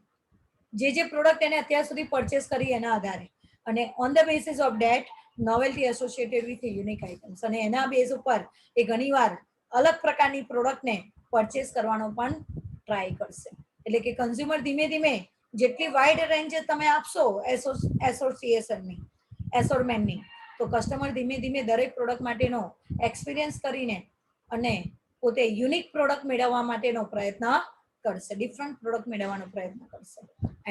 જે પ્રોડક્ટ એને અત્યાર સુધી પરચેસ કરી એના આધારે અને on the basis of date novelty associated with unique items અને એના બેઝ ઉપર એ ઘણીવાર અલગ પ્રકારની પ્રોડક્ટને પરચેસ કરવાનો પણ ટ્રાય કરશે. એટલે કે કન્ઝ્યુમર ધીમે ધીમે જેટલી વાઇડ રેન્જ તમે આપશો એસોસિએશનની એસોર્ટમેન્ટની તો કસ્ટમર ધીમે ધીમે દરેક પ્રોડક્ટ માટેનો એક્સપિરિયન્સ કરીને અને પોતે યુનિક પ્રોડક્ટ મેળવવા માટેનો પ્રયત્ન કરશે, ડિફરન્ટ પ્રોડક્ટ મેળવવાનો પ્રયત્ન કરશે.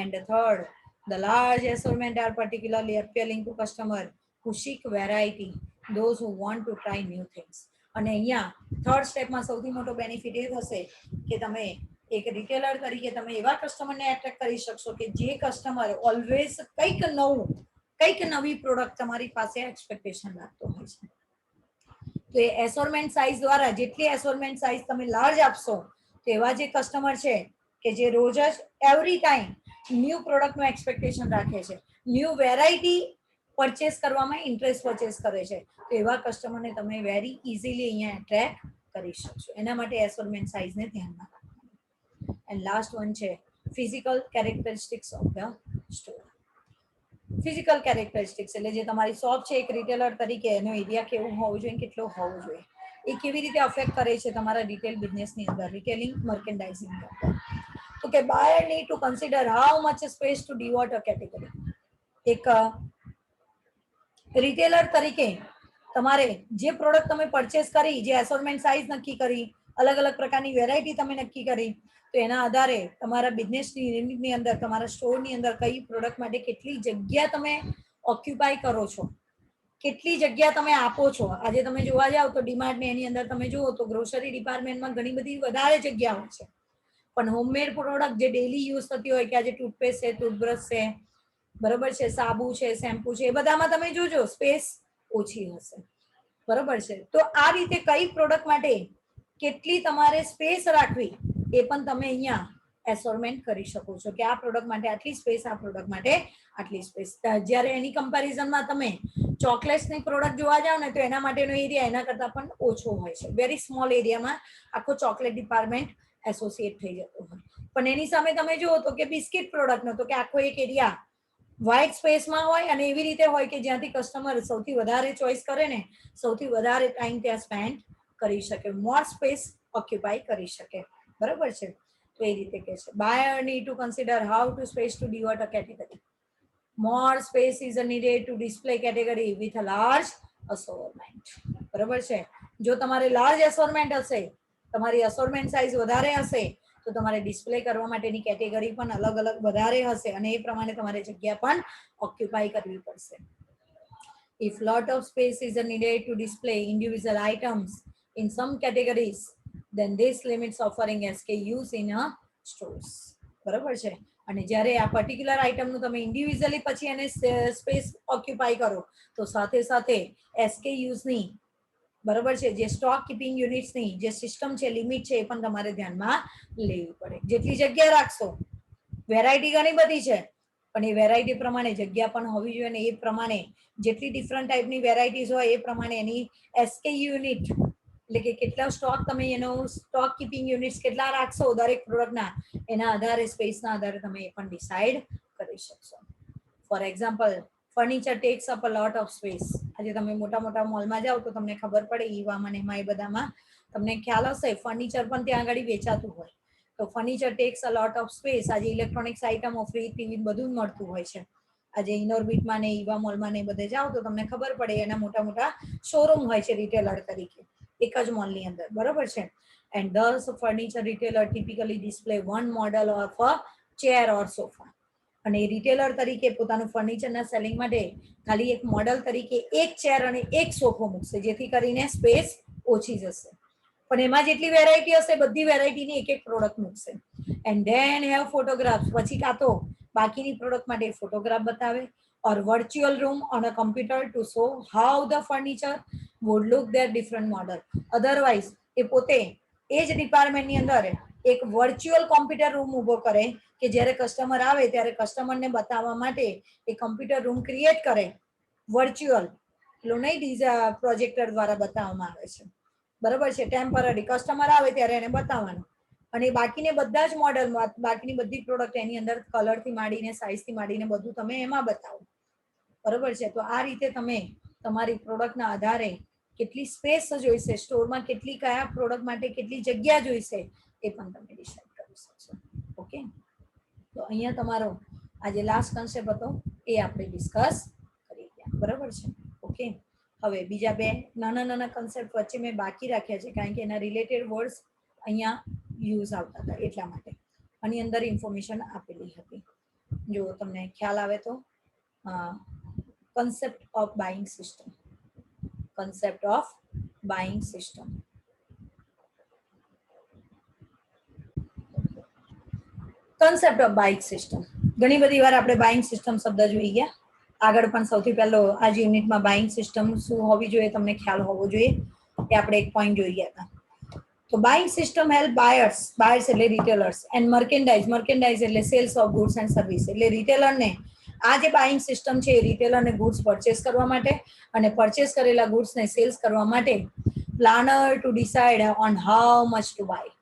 And third, the large assortment are particularly appealing to customer who seek variety, those who want to try new things. અને અહીંયા થર્ડ સ્ટેપમાં સૌથી મોટો બેનિફિટ એ થશે કે તમે એક રિટેલર તરીકે તમે એવા કસ્ટમરને એટ્રેક્ટ કરી શકશો કે જે કસ્ટમર ઓલવેઝ કંઈક નવું, કંઈક નવી પ્રોડક્ટ તમારી પાસે એક્સપેક્ટેશન રાખતો હોય છે. તો એ એસોર્ટમેન્ટ સાઇઝ દ્વારા જેટલી એસોર્ટમેન્ટ સાઇઝ તમે લાર્જ આપશો તો એવા જે કસ્ટમર છે કે જે રોજ જ એવરી ટાઈમ ન્યૂ પ્રોડક્ટનું એક્સપેક્ટેશન રાખે છે, ન્યૂ વેરાયટી પરચેસ કરવામાં ઇન્ટરેસ્ટ પરચેસ કરે છે તો એવા કસ્ટમરને તમે વેરી ઇઝીલી અહીંયા એટ્રેક્ટ કરી શકશો. એના માટે એસોર્ટમેન્ટ સાઇઝને ધ્યાનમાં રાખવાનું. એન્ડ લાસ્ટ વન છે physical characteristics of the store. Physical characteristics એટલે જે તમારી શોપ છે એક રિટેલર તરીકે એનો એરિયા કેવું હોવું જોઈએ, કેટલો હોવો જોઈએ, એ કેવી રીતે અફેક્ટ કરે છે તમારા રિટેલ બિઝનેસની અંદર, રિટેલિંગ મર્ચેન્ડાઇઝિંગ અંદર. તો કે buyer need to consider how much space to devote a category. એક રિટેલર તરીકે તમારે જે પ્રોડક્ટ તમે પરચેસ કરી, જે એસોર્ટમેન્ટ સાઇઝ નક્કી કરી, અલગ અલગ પ્રકારની વેરાયટી તમે નક્કી કરી તો એના આધારે તમારા બિઝનેસની યુનિટની અંદર, તમારા સ્ટોરની અંદર કઈ પ્રોડક્ટ માટે કેટલી જગ્યા તમે ઓક્યુપાય કરો છો, કેટલી જગ્યા તમે આપો છો. આજે તમે જોવા જાવ તો ડીમાર્ટ ને એની અંદર તમે જુઓ તો ગ્રોસરી ડિપાર્ટમેન્ટમાં ઘણી બધી વધારે જગ્યા હોય છે પણ હોમમેડ પ્રોડક્ટ જે ડેલી યુઝ થતી હોય કે આજે ટૂથપેસ્ટ છે, ટૂથબ્રશ છે, બરોબર છે, સાબુ છે, શેમ્પુ છે, એ બધામાં તમે જોજો સ્પેસ ઓછી હશે, બરોબર છે. તો આ રીતે કઈ પ્રોડક્ટ માટે કેટલી તમારે સ્પેસ રાખવી એ પણ તમે અહીંયા એસોર્ટમેન્ટ કરી શકો છો કે આ પ્રોડક્ટ માટે આટલી સ્પેસ, આ પ્રોડક્ટ માટે આટલી સ્પેસ. જ્યારે એની કમ્પેરિઝનમાં તમે ચોકલેટ્સની પ્રોડક્ટ જોવા જાવ ને તો એના માટેનો એરિયા એના કરતાં પણ ઓછો હોય છે. વેરી સ્મોલ એરિયામાં આખો ચોકલેટ ડિપાર્ટમેન્ટ એસોસિએટ થઈ જતો હોય. પણ એની સામે તમે જુઓ તો કે બિસ્કિટ પ્રોડક્ટનો તો કે આખો એક એરિયા વ્હાઇટ સ્પેસમાં હોય અને એવી રીતે હોય કે જ્યાંથી કસ્ટમર સૌથી વધારે ચોઇસ કરે ને સૌથી વધારે ટાઈમ ત્યાં સ્પેન્ડ કરી શકે, મોર સ્પેસ ઓક્યુપાય કરી શકે. બરાબર છે? તો એ રીતે કહે છે buyer need to consider how to space to divert a category. More space is needed to display category with a large assortment. બરાબર છે? જો તમારે લાર્જ assortment હશે, તમારી assortment size વધારે હશે તો તમારે ડિસ્પ્લે કરવા માટેની કેટેગરી પણ અલગ અલગ વધારે હશે અને એ પ્રમાણે તમારે જગ્યા પણ ઓક્યુપાય કરવી પડશે. If lot of space is needed to display individual items in some categories, then this limits offering SKUs in a stores. બરાબર છે? અને જ્યારે આ પર્ટિક્યુલર આઇટમનું તમે ઇન્ડિવિજ્યુઅલી પછી એને સ્પેસ ઓક્યુપાય કરો તો સાથે સાથે એસકેયુઝની બરાબર છે જે સ્ટોક કીપિંગ યુનિટ્સની જે સિસ્ટમ છે, લિમિટ છે, એ પણ તમારે ધ્યાનમાં લેવી પડે. જેટલી જગ્યા રાખશો, વેરાયટી ઘણી બધી છે પણ એ વેરાયટી પ્રમાણે જગ્યા પણ હોવી જોઈએ ને એ પ્રમાણે જેટલી ડિફરન્ટ ટાઈપની વેરાયટીઝ હોય એ પ્રમાણે એની એસકેયુ યુનિટ એટલે કે કેટલા સ્ટોક તમે એનો સ્ટોક કીપિંગ યુનિટ્સ કેટલા રાખશો દરેક પ્રોડક્ટના એના આધારે સ્પેસના આધારે તમે એ પણ ડિસાઇડ કરી શકશો. For example, furniture tax up a lot of space. આજે તમે મોટા મોટા મોલમાં જાઓ તો તમને ખબર પડે ઈવામાં ને એમાં એ બધામાં તમને ખ્યાલ હશે ફર્નિચર પણ ત્યાં આગળ વેચાતું હોય. તો furniture tax a lot of space. આજે ઇલેક્ટ્રોનિક્સ આઇટમો, ફ્રીજ, ટીવી બધું જ મળતું હોય છે. આજે ઇનોર્બિટમાં ને ઈવા મોલમાં ને બધે જાઓ તો તમને ખબર પડે એના મોટા મોટા શોરૂમ હોય છે રિટેલર તરીકે એક જ મોલની અંદર. બરોબર છે? And thus furniture retailer typically display one model of a chair or sofa. અને રિટેલર તરીકે પોતાનું ફર્નિચરના સેલિંગ માટે ખાલી એક મોડલ તરીકે એક ચેર અને એક સોફો મૂકશે જેથી કરીને સ્પેસ ઓછી જશે. પણ એમાં જેટલી વેરાયટી હશે બધી વેરાયટીની એક એક પ્રોડક્ટ મૂકશે. And then have photographs. પછી કાં તો બાકીની પ્રોડક્ટ માટે ફોટોગ્રાફ બતાવે or virtual room on a computer to show how the furniture would look their different model. Otherwise એ પોતે એ જ ડિપાર્ટમેન્ટની અંદર એક વર્ચ્યુઅલ કોમ્પ્યુટર રૂમ ઊભો કરે કે જ્યારે કસ્ટમર આવે ત્યારે કસ્ટમરને બતાવવા માટે એ કોમ્પ્યુટર રૂમ ક્રિએટ કરે વર્ચ્યુઅલ, એટલું નહીં પ્રોજેક્ટર દ્વારા બતાવવામાં આવે છે. બરાબર છે? ટેમ્પરરી કસ્ટમર આવે ત્યારે એને બતાવવાનું અને બાકીને બધા જ મોડલમાં બાકીની બધી પ્રોડક્ટ એની અંદર કલરથી માંડીને સાઇઝથી માંડીને બધું તમે એમાં બતાવો. બરાબર છે? તો આ રીતે તમે તમારી પ્રોડક્ટના આધારે કેટલી સ્પેસ જોઈશે, સ્ટોરમાં કેટલી કયા પ્રોડક્ટ માટે કેટલી જગ્યા જોઈશે એ પણ તમે ડિસાઇડ કરી શકશો. ઓકે? તો અહીંયા તમારો આ જે લાસ્ટ કન્સેપ્ટ હતો એ આપણે ડિસ્કસ કરી ગયા. બરાબર છે? ઓકે? હવે બીજા બે નાના નાના કન્સેપ્ટ વચ્ચે મેં બાકી રાખ્યા છે કારણ કે એના રિલેટેડ વર્ડ્સ અહીંયા યુઝ આવતા હતા એટલા માટે આની અંદર ઇન્ફોર્મેશન આપેલી હતી. જો તમને ખ્યાલ આવે તો concept of buying system. Concept of buying system. Concept of buying system. ઘણી બધી વાર આપણે બાઇંગ સિસ્ટમ શબ્દ જોઈ ગયા. આગળ પણ સૌથી પહેલો આ જ યુનિટમાં બાઇંગ સિસ્ટમ શું હોવી જોઈએ તમને ખ્યાલ હોવો જોઈએ એ આપણે એક પોઈન્ટ જોઈ ગયા હતા. તો બાઇંગ સિસ્ટમ હેલ્પ બાયર્સ એટલે રિટેલર્સ એન્ડ મર્કેન્ડાઇઝ એટલે sales of goods and service એટલે રિટેલરને આ જે બાઇંગ સિસ્ટમ છે એ રિટેલરને ગુડ્સ પરચેસ કરવા માટે અને પરચેસ કરેલા ગુડ્સને સેલ્સ કરવા માટે planner to decide on how much to buy.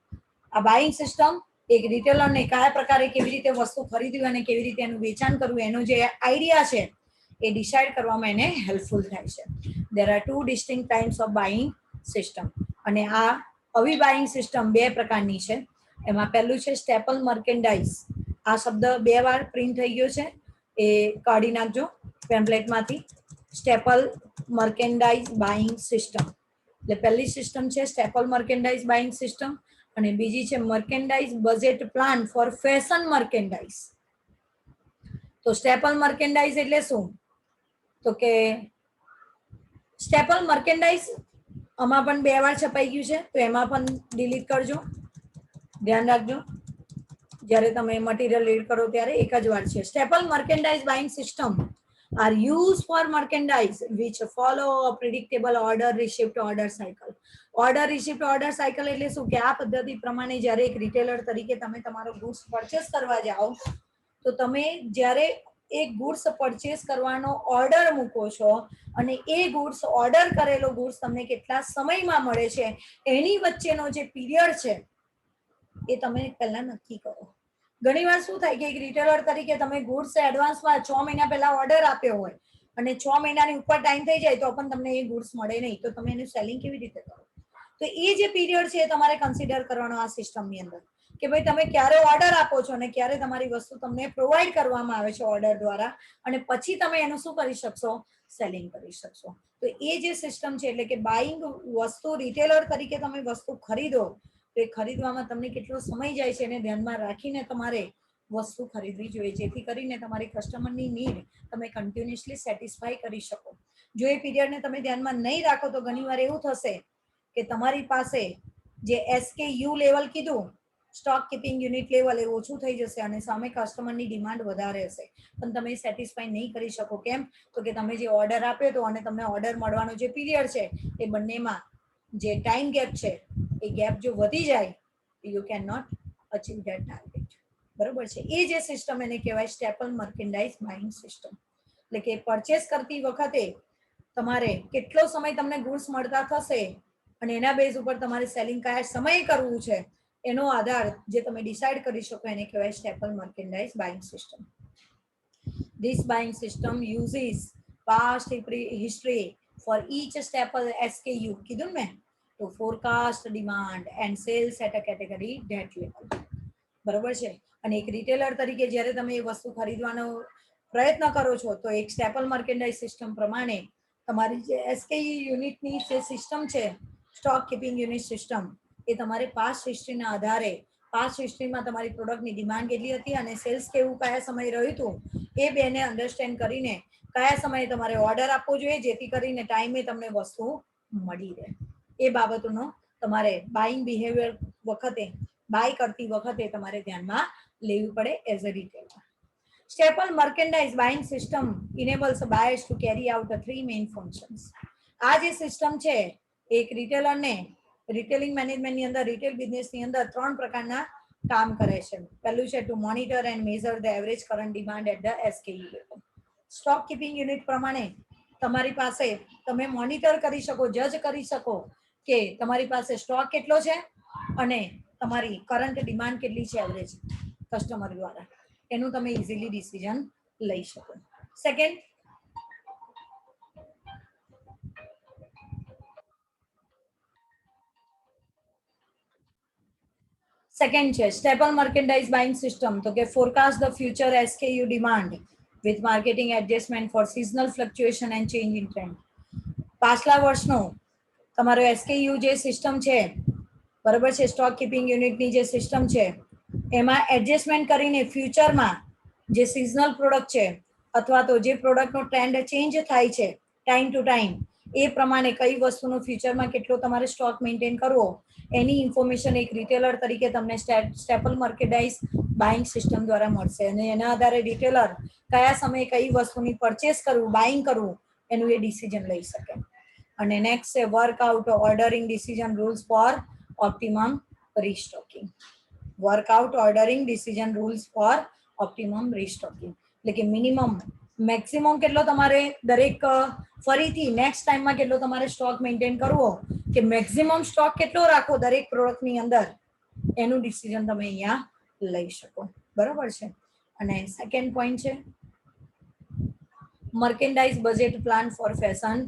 આ બાઇંગ સિસ્ટમ એક રિટેલરને કયા પ્રકારે કેવી રીતે વસ્તુ ખરીદવી અને કેવી રીતે એનું વેચાણ કરવું એનો જે આઈડિયા છે એ ડિસાઇડ કરવામાં એને હેલ્પફુલ થાય છે. There are two distinct types of buying system અને આ આવી બાઇંગ સિસ્ટમ બે પ્રકારની છે. એમાં પહેલું છે સ્ટેપલ મર્કેન્ડાઇઝ. આ શબ્દ બે વાર પ્રિન્ટ થઈ ગયો છે એ કાઢી નાખજો પેમ્પલેટમાંથી. સ્ટેપલ મર્કેન્ડાઇઝ બાઇંગ સિસ્ટમ એટલે પહેલી સિસ્ટમ છે સ્ટેપલ મર્કેન્ડાઇઝ બાઇંગ સિસ્ટમ અને બીજી છે મર્કેન્ડાઇઝ બજેટ પ્લાન ફોર ફેશન મર્કેન્ડાઇઝ. તો સ્ટેપલ મર્કેન્ડાઇઝ એટલે શું? તો કે સ્ટેપલ મર્કેન્ડાઇઝ આમાં પણ બે વાર છપાઈ ગયું છે તો એમાં પણ ડિલીટ કરજો, ધ્યાન રાખજો જ્યારે તમે મટીરિયલ રીડ કરો ત્યારે એક જ વાર છે. Staple merchandise buying system are used for merchandise which follow a predictable order receipt order cycle. Order receipt order cycle એટલે શું કે આ પદ્ધતિ પ્રમાણે જ્યારે એક રિટેલર તરીકે તમે તમારો ગુડ્સ પરચેસ કરવા જાઓ તો તમે જ્યારે એક ગુડ્સ પરચેસ કરવાનો ઓર્ડર મૂકો છો અને એ ગુડ્સ ઓર્ડર કરેલો ગુડ્સ તમને કેટલા સમયમાં મળે છે એની વચ્ચેનો જે પીરિયડ છે એ તમે પહેલા નક્કી કરો. ઘણીવાર શું થાય કે એક રિટેલર તરીકે તમે ગુડ્સ એડવાન્સમાં 6 મહિના પહેલા ઓર્ડર આપ્યો હોય અને 6 મહિનાની ઉપર ટાઈમ થઈ જાય તો પણ તમને એ ગુડ્સ મળે નહીં, તો તમે એનું સેલિંગ કેવી રીતે કરો? તો એ જે પીરિયડ છે એ તમારે કન્સિડર કરવાનો આ સિસ્ટમની અંદર કે ભાઈ તમે ક્યારે ઓર્ડર આપો છો અને ક્યારે તમારી વસ્તુ તમને પ્રોવાઈડ કરવામાં આવે છે ઓર્ડર દ્વારા અને પછી તમે એનું શું કરી શકશો? સેલિંગ કરી શકશો. તો એ જે સિસ્ટમ છે એટલે કે બાઇંગ વસ્તુ રિટેલર તરીકે તમે વસ્તુ ખરીદો તો એ ખરીદવામાં તમને કેટલો સમય જાય છે એને ધ્યાનમાં રાખીને તમારે વસ્તુ ખરીદવી જોઈએ જેથી કરીને તમારી કસ્ટમરની નીડ તમે કન્ટિન્યુઅસલી સેટિસ્ફાઈ કરી શકો. જો એ પીરિયડને તમે ધ્યાનમાં નહીં રાખો તો ઘણીવાર એવું થશે કે તમારી પાસે જે SKU લેવલ કીધું સ્ટોક કીપિંગ યુનિટ લેવલ એ ઓછું થઈ જશે અને સામે કસ્ટમરની ડિમાન્ડ વધારે હશે પણ તમે સેટિસ્ફાઈ નહીં કરી શકો. કેમ? તો કે તમે જે ઓર્ડર આપ્યો હતો અને તમને ઓર્ડર મળવાનો જે પીરિયડ છે એ બંનેમાં જે ટાઈમ ગેપ છે એ ગેપ જો વધી જાય you can not achieve that target. બરોબર છે? એ જે સિસ્ટમ એને કહેવાય સ્ટેપલ મર્કેન્ડાઇઝ બાઇંગ સિસ્ટમ. એટલે કે પરચેસ કરતી વખતે તમારે કેટલો સમય તમને ગુડ્સ મળતા થશે અને એના બેઝ ઉપર તમારે સેલિંગ કયા સમયે કરવું છે એનો આધાર જે તમે ડિસાઇડ કરી શકો એને કહેવાય staple merchandise buying system. This buying system uses past history for each staple SKU કીધું મેં to forecast demand and sales at a category that level. બરોબર છે? અને એક રિટેલર તરીકે જ્યારે તમે એ વસ્તુ ખરીદવાનો પ્રયત્ન કરો છો તો એક સ્ટેપલ મર્કેન્ડાઇઝ સિસ્ટમ પ્રમાણે તમારી જે SKU યુનિટની જે સિસ્ટમ છે સ્ટોક કીપિંગ યુનિટ સિસ્ટમ એ તમારે પાસ્ટ હિસ્ટ્રીના આધારે પાસ્ટ હિસ્ટ્રીમાં તમારી પ્રોડક્ટની ડિમાન્ડ કેટલી હતી અને સેલ્સ કેવું કયા સમય રહ્યું હતું એ બેને અન્ડરસ્ટેન્ડ કરીને કયા સમયે તમારે ઓર્ડર આપવો જોઈએ જેથી કરીને ટાઈમે તમને વસ્તુ મળી રહે. એ બાબતોનો તમારે બાઇંગ બિહેવિયર વખતે બાય કરતી વખતે તમારે ધ્યાનમાં લેવી પડે as a retailer. Staple merchandise buying system enables buyers to carry out the three main functions. આ જે સિસ્ટમ છે એક રિટેલરને રિટેલિંગ મેનેજમેન્ટની અંદર રિટેલ બિઝનેસની અંદર 3 પ્રકારના કામ કરે છે. પહેલું છે to monitor and measure the average current demand at the SKU level. Stock keeping unit પ્રમાણે તમારી પાસે તમે મોનિટર કરી શકો, જજ કરી શકો કે તમારી પાસે સ્ટોક કેટલો છે અને તમારી કરંટ ડિમાન્ડ કેટલી છે એવરેજ કસ્ટમર દ્વારા એનું તમે ઇઝીલી ડિસિઝન લઈ શકો. સેકન્ડ છે સ્ટેપલ મર્કેન્ડાઇઝ બાઇંગ સિસ્ટમ. તો કે forecast the future SKU demand with marketing adjustment for seasonal fluctuation and change in trend. પાછલા વર્ષનો તમારો SKU જે સિસ્ટમ છે બરાબર છે સ્ટોક કીપિંગ યુનિટની જે સિસ્ટમ છે એમાં એડજસ્ટમેન્ટ કરીને ફ્યુચરમાં જે સિઝનલ પ્રોડક્ટ છે અથવા તો જે પ્રોડક્ટનો ટ્રેન્ડ ચેન્જ થાય છે ટાઈમ ટુ ટાઈમ એ પ્રમાણે કઈ વસ્તુનો ફ્યુચરમાં કેટલો તમારે સ્ટોક મેન્ટેન કરવો એની ઇન્ફોર્મેશન એક રિટેલર તરીકે તમને સ્ટેપલ મર્કેન્ડાઇઝ બાઇંગ સિસ્ટમ દ્વારા મળશે અને એના આધારે રિટેલર કયા સમયે કઈ વસ્તુની પરચેસ કરવું બાઇંગ કરવું એનું એ ડિસિઝન લઈ શકે. અને નેક્સ્ટ છે work out ordering decision rules for optimum restocking. Work out ordering decision rules for optimum restocking એટલે કે મિનિમમ મેક્સિમમ કેટલો તમારે દરેક ફરીથી નેક્સ્ટ ટાઈમમાં કેટલો તમારે સ્ટોક મેન્ટેન કરવો કે મેક્સિમમ સ્ટોક કેટલો રાખવો દરેક પ્રોડક્ટની અંદર એનું ડિસિઝન તમે અહીંયા લઈ શકો. બરોબર છે? અને સેકન્ડ પોઈન્ટ છે merchandise budget plan for fashion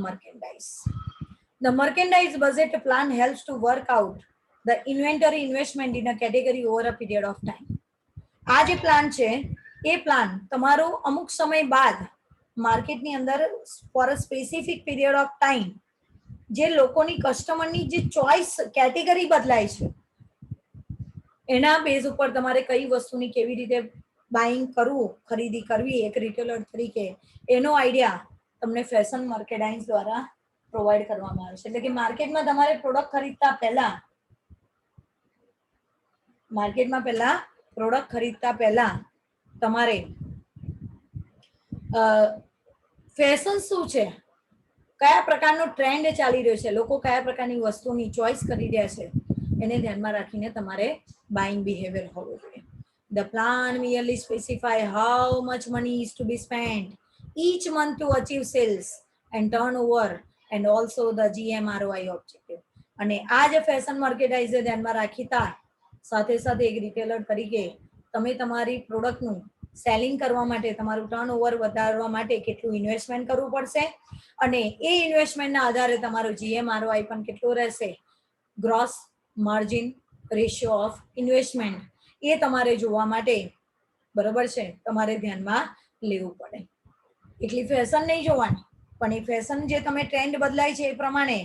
merchandise. The merchandise budget plan helps to work out the inventory investment in a category over a period of time. આ જે પ્લાન છે એ પ્લાન તમારો અમુક સમય બાદ માર્કેટની અંદર for a specific period of time જે લોકોની કસ્ટમરની જે ચોઇસ કેટેગરી બદલાય છે એના બેઝ ઉપર તમારે કઈ વસ્તુની કેવી રીતે બાઇંગ કરવું ખરીદી કરવી એક રિટેલર તરીકે એનો આઈડિયા તમને ફેશન મર્કેન્ડાઇઝ દ્વારા પ્રોવાઈડ કરવામાં આવે છે. એટલે કે માર્કેટમાં તમારે પ્રોડક્ટ ખરીદતા પહેલા તમારે ફેશન શું છે કયા પ્રકારનો ટ્રેન્ડ ચાલી રહ્યો છે, લોકો કયા પ્રકારની વસ્તુની ચોઇસ કરી રહ્યા છે, એને ધ્યાનમાં રાખીને તમારે બાઇંગ બિહેવિયર હોવો જોઈએ. The plan merely specify how much money is to be spent each month to achieve sales and turnover and also the GMROI objective. અને આ જે ફેશન માર્કેટાઇઝર ધ્યાનમાં રાખીતા સાથે સાથે એક રિટેલર તરીકે તમે તમારી પ્રોડક્ટનું સેલિંગ કરવા માટે, તમારું ટર્નઓવર વધારવા માટે કેટલું ઇન્વેસ્ટમેન્ટ કરવું પડશે અને એ ઇન્વેસ્ટમેન્ટના આધારે તમારો GMROI પણ કેટલો રહેશે, gross margin ratio of investment, એ તમારે જોવા માટે બરોબર છે તમારે ધ્યાનમાં લેવું પડે. એટલી ફેશન નહીં જોવાની, પણ એ ફેશન જે તમે ટ્રેન્ડ બદલાય છે એ પ્રમાણે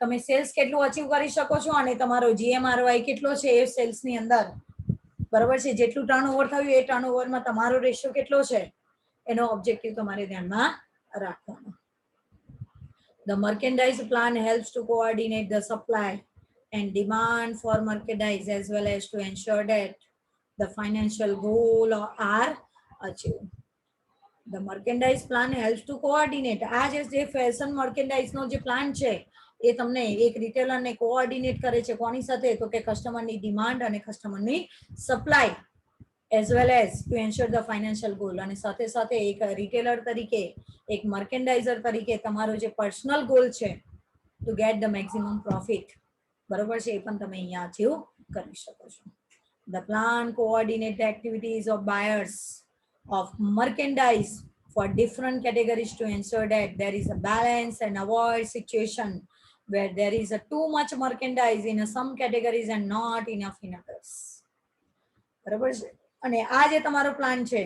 તમે સેલ્સ કેટલું અચીવ કરી શકો છો અને તમારો GMROI કેટલો છે એ સેલ્સની અંદર, બરોબર છે, જેટલું ટર્નઓવર થયું એ ટર્નઓવરમાં તમારો રેશિયો કેટલો છે એનો ઓબ્જેક્ટિવ તમારે ધ્યાનમાં રાખવાનો. The merchandise plan helps to coordinate the supply and demand for merchandise as well as to ensure that the financial goal are achieved. The merchandise plan helps to coordinate. આ જે fashion મર્કેન્ડાઇઝનો જે plan છે એ તમને એક રિટેલરને coordinate કરે છે કોની સાથે, તો કે કસ્ટમરની ડિમાન્ડ અને કસ્ટમરની supply as well as to ensure the financial goal. અને સાથે સાથે એક રિટેલર તરીકે, એક મર્કેન્ડાઇઝર તરીકે તમારો જે પર્સનલ ગોલ છે two get the maximum profit, બરોબર છે, એ પણ તમે અહીંયા અચીવ કરી શકો છો. The plan coordinate the activities of buyers of merchandise for different categories to ensure that there is a balance and avoid situation where there is a too much merchandise in some categories and not enough in others. બરાબર છે. અને આ જે તમારો plan છે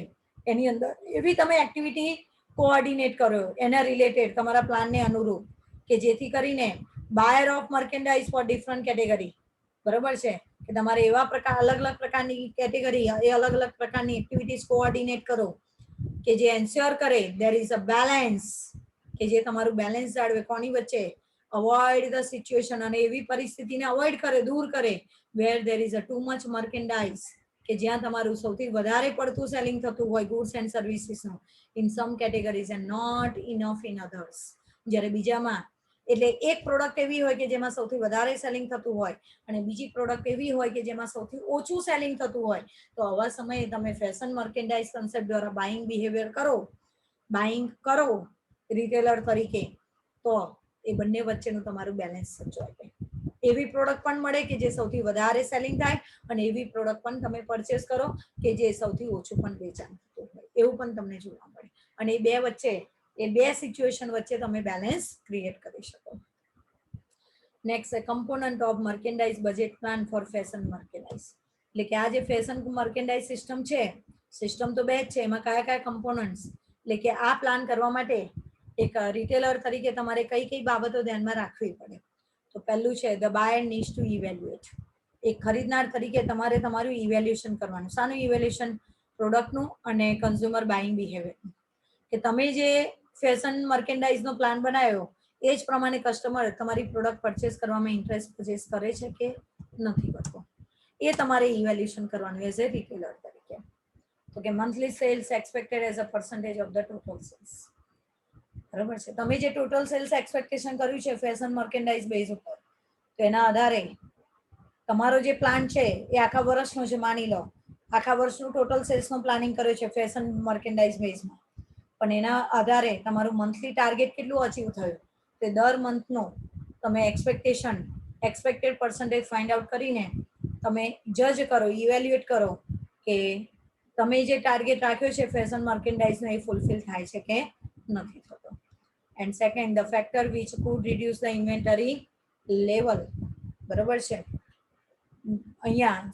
એની અંદર એવી તમે એક્ટિવિટી કોઓર્ડિનેટ કરો એના રિલેટેડ તમારા પ્લાનને અનુરૂપ કે જેથી કરીને બાયર ઓફ મર્કેન્ડાઇઝ ફોર ડિફરન્ટ કેટેગરી, બરોબર છે, કે તમારે એવા પ્રકાર અલગ અલગ પ્રકારની કેટેગરી એ અલગ અલગ પ્રકારની એક્ટિવિટીઝ કોઓર્ડિનેટ કરો કે જે એન્શ્યોર કરે દેર ઇઝ અ બેલેન્સ, કે જે તમારું બેલેન્સ જાળવે કોની વચ્ચે, અવોઇડ ધ સિચ્યુએશન, અને એવી પરિસ્થિતિને અવોઇડ કરે, દૂર કરે where there is a too much merchandise, કે જ્યાં તમારું સૌથી વધારે પડતું સેલિંગ થતું હોય ગુડ્સ એન્ડ સર્વિસીસનું in some categories and not enough in others. જ્યારે બીજામાં એટલે એક પ્રોડક્ટ એવી હોય કે જેમાં સૌથી વધારે સેલિંગ થતું હોય અને બીજી પ્રોડક્ટ એવી હોય કે જેમાં સૌથી ઓછું સેલિંગ થતું હોય, તો આવા સમયે તમે ફેશન મર્કેન્ડાઇઝ કન્સેપ્ટ દ્વારા બાઇંગ બિહેવિયર બાઇંગ કરો રિટેલર તરીકે, તો એ બંને વચ્ચેનું તમારું બેલેન્સ સચવાય. એવી પ્રોડક્ટ પણ મળે કે જે સૌથી વધારે સેલિંગ થાય અને એવી પ્રોડક્ટ પણ તમે પરચેસ કરો કે જે સૌથી ઓછું પણ વેચાણ થતું હોય, એવું પણ તમને જોવા મળે. અને એ બે વચ્ચે, એ બે સિચ્યુએશન વચ્ચે તમે બેલેન્સ ક્રિએટ કરી શકો. નેક્સ્ટ છે component of merchandise budget plan for fashion merchandise. એટલે કે આ જે ફેશન મર્કેન્ડાઇઝ સિસ્ટમ છે, સિસ્ટમ તો બે જ છે, એમાં કયા કયા કમ્પોનન્ટ્સ, એટલે કે આ પ્લાન કરવા માટે એક રિટેલર તરીકે તમારે કઈ કઈ બાબતો ધ્યાનમાં રાખવી પડે. તો પહેલું છે the buyer needs to evaluate. એક ખરીદનાર તરીકે તમારે તમારું ઇવેલ્યુએશન કરવાનું. શાનું ઇવેલ્યુએશન? પ્રોડક્ટનું અને કન્ઝ્યુમર બાઇંગ બિહેવિયરનું. કે તમે જે ફેશન મર્કેન્ડાઇઝનો પ્લાન બનાવ્યો એ જ પ્રમાણે કસ્ટમર તમારી પ્રોડક્ટ પરચેસ કરવામાં ઇન્ટરેસ્ટ પરચેસ કરે છે કે નથી કરતો, એ તમારે ઇવેલ્યુએશન કરવાનું એઝ એ રિટેલર તરીકે. તો કે monthly sales expected as a percentage of the total sales, બરાબર છે. તમે જે ટોટલ સેલ્સ એક્સપેક્ટેશન કર્યું છે ફેશન મર્કેન્ડાઇઝ બેઝ ઉપર, તો એના આધારે તમારો જે પ્લાન છે એ આખા વર્ષનો છે, માની લો આખા વર્ષનું ટોટલ સેલ્સનું પ્લાનિંગ કર્યું છે ફેશન મર્કેન્ડાઇઝ બેઝમાં, પણ એના આધારે તમારું મંથલી ટાર્ગેટ કેટલું અચીવ થયું તે દર મંથનો તમે એક્સપેક્ટેડ પર્સન્ટેજ ફાઇન્ડ આઉટ કરીને તમે જજ કરો, ઇવેલ્યુએટ કરો કે તમે જે ટાર્ગેટ રાખ્યો છે ફેશન મર્કેન્ડાઇઝનો એ ફૂલફિલ થાય છે કે નથી થતો. And second the factor which food reduce the inventory level, બરોબર છે. અહીંયા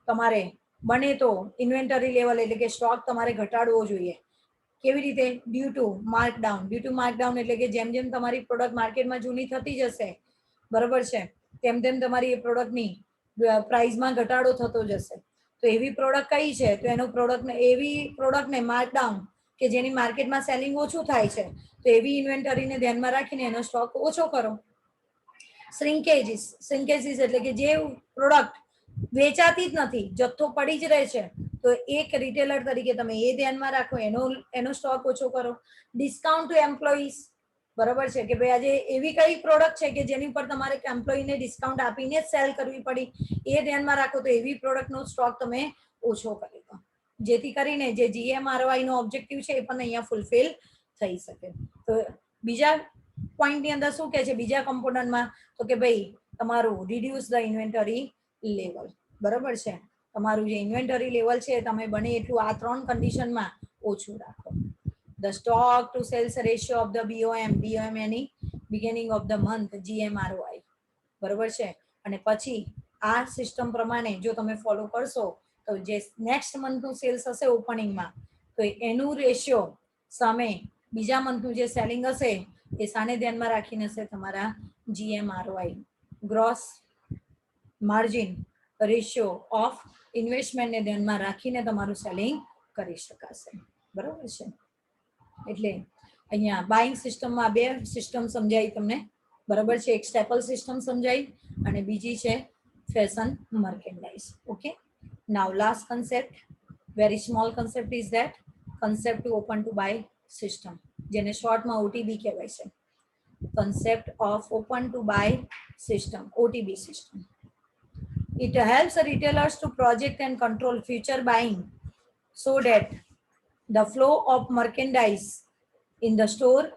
તમારે બને તો ઇન્વેન્ટરી લેવલ એટલે કે સ્ટોક તમારે ઘટાડવો જોઈએ. કેવી રીતે? ડ્યુ ટુ માર્કડાઉન એટલે કે જેમ જેમ તમારી પ્રોડક્ટ માર્કેટમાં જૂની થતી જશે, બરોબર છે, તેમ તેમ તમારી એ પ્રોડક્ટની પ્રાઇસમાં ઘટાડો થતો જશે. તો એવી પ્રોડક્ટ કઈ છે? તો એવી પ્રોડક્ટને માર્કડાઉન કે જેની માર્કેટમાં સેલિંગ ઓછું થાય છે, તો એવી ઇન્વેન્ટરીને ધ્યાનમાં રાખીને એનો સ્ટોક ઓછો કરો. શ્રિંકેજીસ એટલે કે જે પ્રોડક્ટ વેચાતી જ નથી, જથ્થો પડી જ રહે છે, તો એક રિટેલર તરીકે તમે એ ધ્યાનમાં રાખો, એનો સ્ટોક ઓછો કરો. ડિસ્કાઉન્ટ ટુ એમ્પ્લોઈઝ, બરાબર છે કે ભાઈ આજે એવી કઈ પ્રોડક્ટ છે કે જેની પર તમારે એમ્પ્લોયીને ડિસ્કાઉન્ટ આપીને જ સેલ કરવી પડી, એ ધ્યાનમાં રાખો તો એવી પ્રોડક્ટનો સ્ટોક તમે ઓછો કરી દો, જેથી કરીને જે GMROI નો ઓબ્જેક્ટિવ છે એ પણ અહીંયા ફૂલફિલ થઈ શકે. તો બીજા પોઈન્ટની અંદર શું કહે છે બીજા કમ્પોનન્ટમાં, તો કે ભાઈ તમારું રિડ્યુસ ધ ઇન્વેન્ટરી લેવલ. બરાબર છે, તમારું જે ઇન્વેન્ટરી લેવલ છે તમે બને એટલું આ 3 કન્ડિશનમાં ઓછું રાખો. The stock to sales ratio of the BOM any beginning of the month GMROI. બરોબર છે, અને પછી આ સિસ્ટમ પ્રમાણે જો તમે ફોલો કરશો તો જે નેક્સ્ટ મંથનું સેલ્સ હશે ઓપનિંગમાં, તો એનું રેશિયો સામે બીજા મંથનું જે સેલિંગ હશે એ સાને ધ્યાનમાં રાખીને હશે તમારા GMROI, gross margin ratio of ઇન્વેસ્ટમેન્ટને ધ્યાનમાં રાખીને તમારું સેલિંગ કરી શકાશે. બરોબર છે, એટલે અહીંયા બાઇંગ સિસ્ટમમાં બે સિસ્ટમ સમજાઈ તમને. બરાબર છે, એક સ્ટેપલ સિસ્ટમ સમજાઈ અને બીજી છે fashion merchandise. Okay, now last concept, very small concept is that concept to open to buy system, જેને શોર્ટમાં OTB કહેવાય છે. concept of open to buy system, OTB system. It helps the retailers to project and control future buying so that the flow of merchandise in the store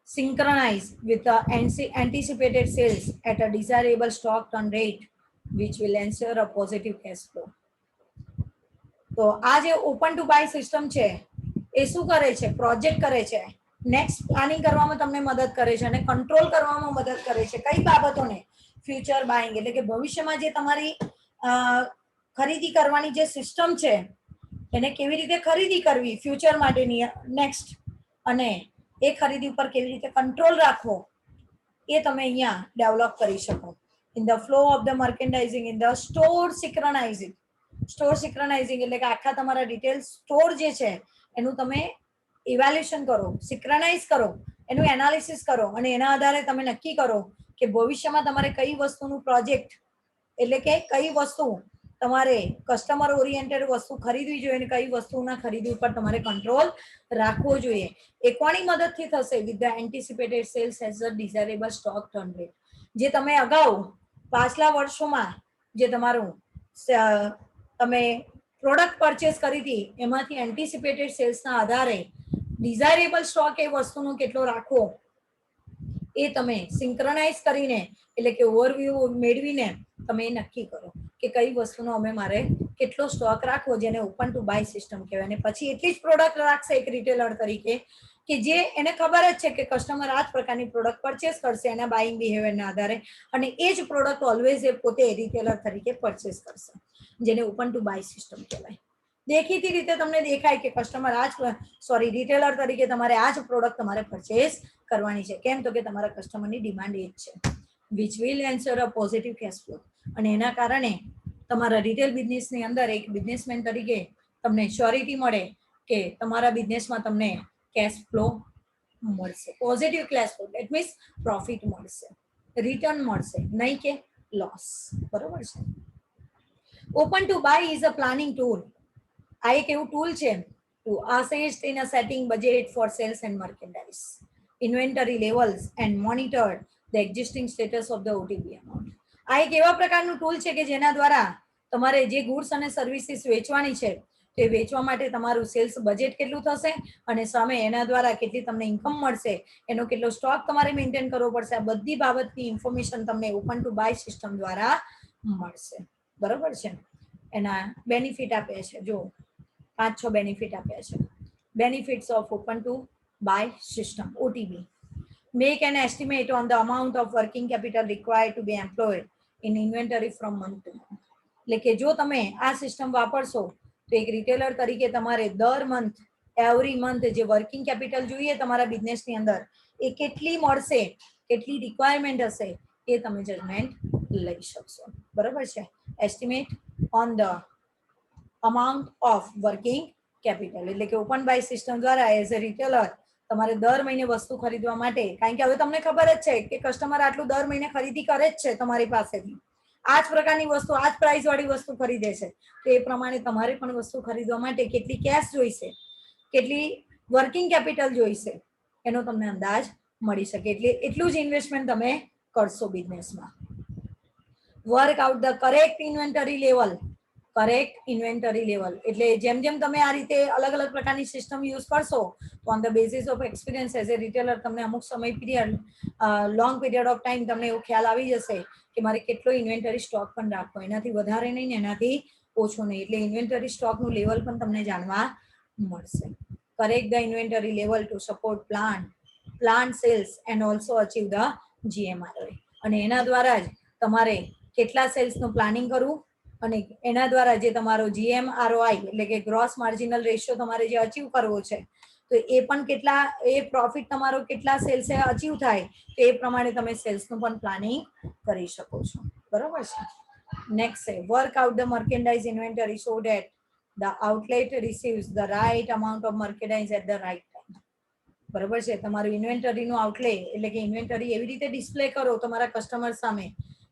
synchronize with the anticipated sales at a desirable stock turn rate, which will ensure a positive cash flow. તો આ જે open to buy system છે એ શું કરે છે, project કરે છે, next planning કરવામાં તમને મદદ કરે છે અને કંટ્રોલ કરવામાં મદદ કરે છે. કઈ બાબતોને? ફ્યુચર બાઇંગ, એટલે કે ભવિષ્યમાં જે તમારી ખરીદી કરવાની જે સિસ્ટમ છે એને કેવી રીતે ખરીદી કરવી ફ્યુચર માટેની નેક્સ્ટ, અને એ ખરીદી ઉપર કેવી રીતે કંટ્રોલ રાખવો એ તમે અહીંયા ડેવલપ કરી શકો. In the flow of the merchandising in the store synchronizing. Store synchronizing એટલે કે આખા તમારા ડિટેલ સ્ટોર જે છે એનું તમે ઇવેલ્યુએશન કરો, સિક્રનાઇઝ કરો, એનું એનાલિસિસ કરો અને એના આધારે તમે નક્કી કરો કે ભવિષ્યમાં તમારે કઈ વસ્તુનું પ્રોજેક્ટ, એટલે કે કઈ વસ્તુ તમારે કસ્ટમર ઓરિએન્ટેડ વસ્તુ ખરીદવી જોઈએ અને કઈ વસ્તુના ખરીદી ઉપર તમારે કંટ્રોલ રાખવો જોઈએ. એ કોની મદદથી થશે? With the anticipated sales as a desirable stock turn rate. જે તમે અગાઉ પાછલા વર્ષોમાં જે તમારું તમે પ્રોડક્ટ પરચેસ કરી હતી એમાંથી એન્ટિસિપેટેડ સેલ્સના આધારે ડિઝાયરેબલ સ્ટોક એ વસ્તુનો કેટલો રાખવો એ તમે સિંક્રનાઇઝ કરીને, એટલે કે ઓવરવ્યુ મેળવીને તમે નક્કી કરો કે કઈ વસ્તુનો અમે મારે કેટલો સ્ટોક રાખવો, જેને ઓપન ટુ બાય સિસ્ટમ કહેવાય. અને પછી એટલી જ પ્રોડક્ટ રાખશે એક રિટેલર તરીકે કે જે એને ખબર જ છે કે કસ્ટમર આ જ પ્રકારની પ્રોડક્ટ પરચેસ કરશે એના બાઇંગ બિહેવિયરના આધારે, અને એ જ પ્રોડક્ટ ઓલવેઝ એ પોતે રિટેલર તરીકે પરચેસ કરશે, જેને ઓપન ટુ બાય સિસ્ટમ કહેવાય. દેખીતી રીતે તમને દેખાય કે કસ્ટમર રિટેલર તરીકે તમારે આ જ પ્રોડક્ટ તમારે પરચેસ કરવાની છે. કેમ? તો કે તમારા કસ્ટમરની ડિમાન્ડ એ જ છે. Which will answer a positive cash flow. અને એના કારણે તમારા રિટેલ બિઝનેસની અંદર એક બિઝનેસમેન તરીકે તમને શ્યોરિટી મળે કે તમારા બિઝનેસમાં તમને કેશ ફ્લો મળશે, positive cash flow, that means profit મળશે, રિટર્ન મળશે, નહીં કે લોસ. બરોબર છે. Open to buy is a planning tool. આ એક એવું ટૂલ છે to assist in a setting budget for sales and merchandise, inventory levels and monitor the existing status of the OTB amount. આ એક એવા પ્રકારનું ટૂલ છે કે જેના દ્વારા તમારે જે ગુડ્સ અને સર્વિસીસ વેચવાની છે તે વેચવા માટે તમારું સેલ્સ બજેટ કેટલું થશે અને સામે એના દ્વારા કેટલી તમને ઇન્કમ મળશે, એનો કેટલો સ્ટોક તમારે મેન્ટેન કરવો પડશે, આ બધી બાબતની ઇન્ફોર્મેશન તમને ઓપન ટુ બાય સિસ્ટમ દ્વારા મળશે. બરોબર છે. એના બેનિફિટ આપે છે, જો 5-6 બેનિફિટ આપ્યા છે. Benefits of open to buy system, OTB. Make an estimate on the amount of working capital required to be employed in inventory from month to month. એટલે કે જો તમે આ સિસ્ટમ વાપરશો તો એક રિટેલર તરીકે તમારે દર મંથ, એવરી મંથ જે વર્કિંગ કેપિટલ જોઈએ તમારા બિઝનેસની અંદર એ કેટલી મળશે, કેટલી રિક્વાયરમેન્ટ હશે એ તમે જજમેન્ટ લઈ શકશો. બરોબર છે. Estimate on the amount of working capital, એટલે કે ઓપન બાય સિસ્ટમ દ્વારા એઝ અ રિટેલર તમારે દર મહિને વસ્તુ ખરીદવા માટે, કારણ કે હવે તમને ખબર જ છે કે કસ્ટમર આટલું દર મહિને ખરીદી કરે જ છે તમારી પાસેથી, આ જ પ્રકારની વસ્તુ, આ જ પ્રાઇસ વાળી વસ્તુ ખરીદે છે, તો એ પ્રમાણે તમારે પણ વસ્તુ ખરીદવા માટે કેટલી કેશ જોઈશે, કેટલી વર્કિંગ કેપિટલ જોઈશે એનો તમને અંદાજ મળી શકે. એટલે એટલું જ ઇન્વેસ્ટમેન્ટ તમે કરશો બિઝનેસમાં. Work out the correct inventory level. Correct inventory level એટલે જેમ જેમ તમે આ રીતે અલગ અલગ પ્રકારની સિસ્ટમ યુઝ કરશો તો on the basis of experience as a retailer તમને અમુક સમય period long period of time તમને એવું ખ્યાલ આવી જશે કે મારે કેટલો ઇન્વેન્ટરી સ્ટોક પણ રાખવો, એનાથી વધારે નહીં ને એનાથી ઓછો નહીં. એટલે ઇન્વેન્ટરી સ્ટોકનું લેવલ પણ તમને જાણવા મળશે. Correct the inventory level to support plant cells and also achieve the GMROI. અને એના દ્વારા જ તમારે કેટલા સેલ્સનું પ્લાનિંગ કરવું અને એના દ્વારા જે તમારો GMROI એટલે કે ગ્રોસ માર્જિનલ રેશિયો તમારે જે અચીવ કરવો છે તો એ પણ કેટલા એ પ્રોફિટ તમારો કેટલા સેલ્સે અચીવ થાય તો એ પ્રમાણે તમે સેલ્સનું પણ પ્લાનિંગ કરી શકો છો. બરોબર છે. નેક્સ્ટ છે work out the merchandise inventory so that the outlet receives the right amount of merchandise at the right time. બરોબર છે. તમારું ઇન્વેન્ટરીનું આઉટલે એટલે કે ઇન્વેન્ટરી એવી રીતે ડિસ્પ્લે કરો તમારા કસ્ટમર સામે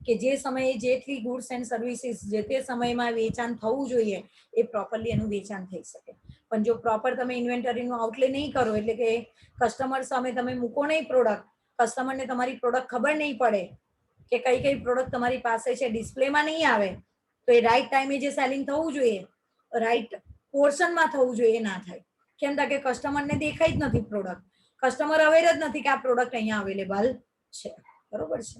કે જે સમયે જેટલી ગુડ્સ એન્ડ સર્વિસીસ જે તે સમયમાં વેચાણ થવું જોઈએ એ પ્રોપરલી એનું વેચાણ થઈ શકે. પણ જો પ્રોપર તમે ઇન્વેન્ટરીનું આઉટલે નહીં કરો એટલે કે કસ્ટમર સામે તમે મૂકો નહીં પ્રોડક્ટ, કસ્ટમરને તમારી પ્રોડક્ટ ખબર નહીં પડે કે કઈ કઈ પ્રોડક્ટ તમારી પાસે છે, ડિસ્પ્લેમાં નહીં આવે તો એ રાઈટ ટાઈમે જે સેલિંગ થવું જોઈએ રાઈટ પોર્શનમાં થવું જોઈએ એ ના થાય. કેમ કે કસ્ટમરને દેખાય જ નથી પ્રોડક્ટ, કસ્ટમર અવેર જ નથી કે આ પ્રોડક્ટ અહીંયા અવેલેબલ છે. બરોબર છે.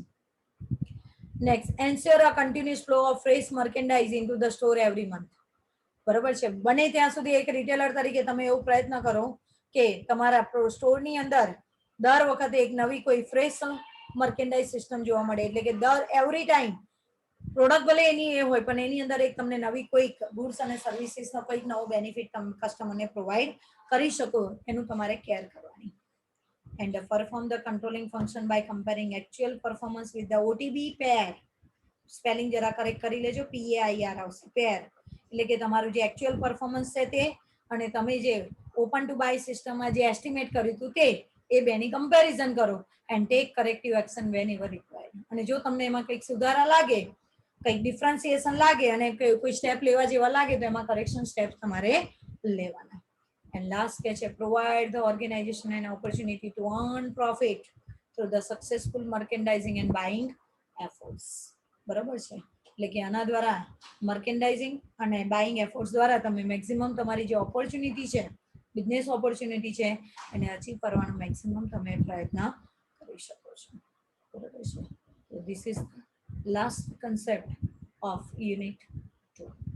Next ensure a continuous flow of fresh merchandise into the store every month. બરોબર છે. બને ત્યાં સુધી એક રિટેલર તરીકે તમે એવો પ્રયત્ન કરો કે તમારા સ્ટોરની અંદર દર વખતે એક નવી કોઈ ફ્રેશ મર્કેન્ડાઇઝ સિસ્ટમ જોવા મળે એટલે કે દર એવરી ટાઈમ પ્રોડક્ટ ભલે એની એ હોય પણ એની અંદર એક તમને નવી કોઈક ગુડ્સ અને સર્વિસીસનો કોઈક નવો બેનિફિટ તમે કસ્ટમરને પ્રોવાઈડ કરી શકો એનું તમારે કેર કરવાની. And perform the controlling function by comparing actual performance with the OTB pair. Spelling જરા કરેક્ટ કરી લેજો. PAIR આવશે પેર એટલે કે તમારું જે એકચ્યુઅલ પરફોર્મન્સ છે તે અને તમે જે ઓપન ટુ બાય સિસ્ટમમાં જે એસ્ટિમેટ કર્યું હતું તે એ બેની કમ્પેરિઝન કરો and take corrective action whenever required. અને જો તમને એમાં કંઈક સુધારા લાગે, કંઈક ડિફરન્સિએશન લાગે અને કોઈ સ્ટેપ લેવા જેવા લાગે તો એમાં કરેક્શન સ્ટેપ તમારે લેવાના. And last છે provide the organization an opportunity to earn profit through the successful merchandising and buying efforts. બરાબર છે. એટલે કે આના દ્વારા મર્કેન્ડાઇઝિંગ અને બાઇંગ એફર્ટ્સ દ્વારા તમે મેક્સિમમ તમારી જે ઓપોર્ચ્યુનિટી છે બિઝનેસ ઓપોર્ચ્યુનિટી છે એને અચીવ કરવાનો મેક્સિમમ તમે પ્રયત્ન કરી શકો છો. બરાબર છે. This is last concept of unit 2.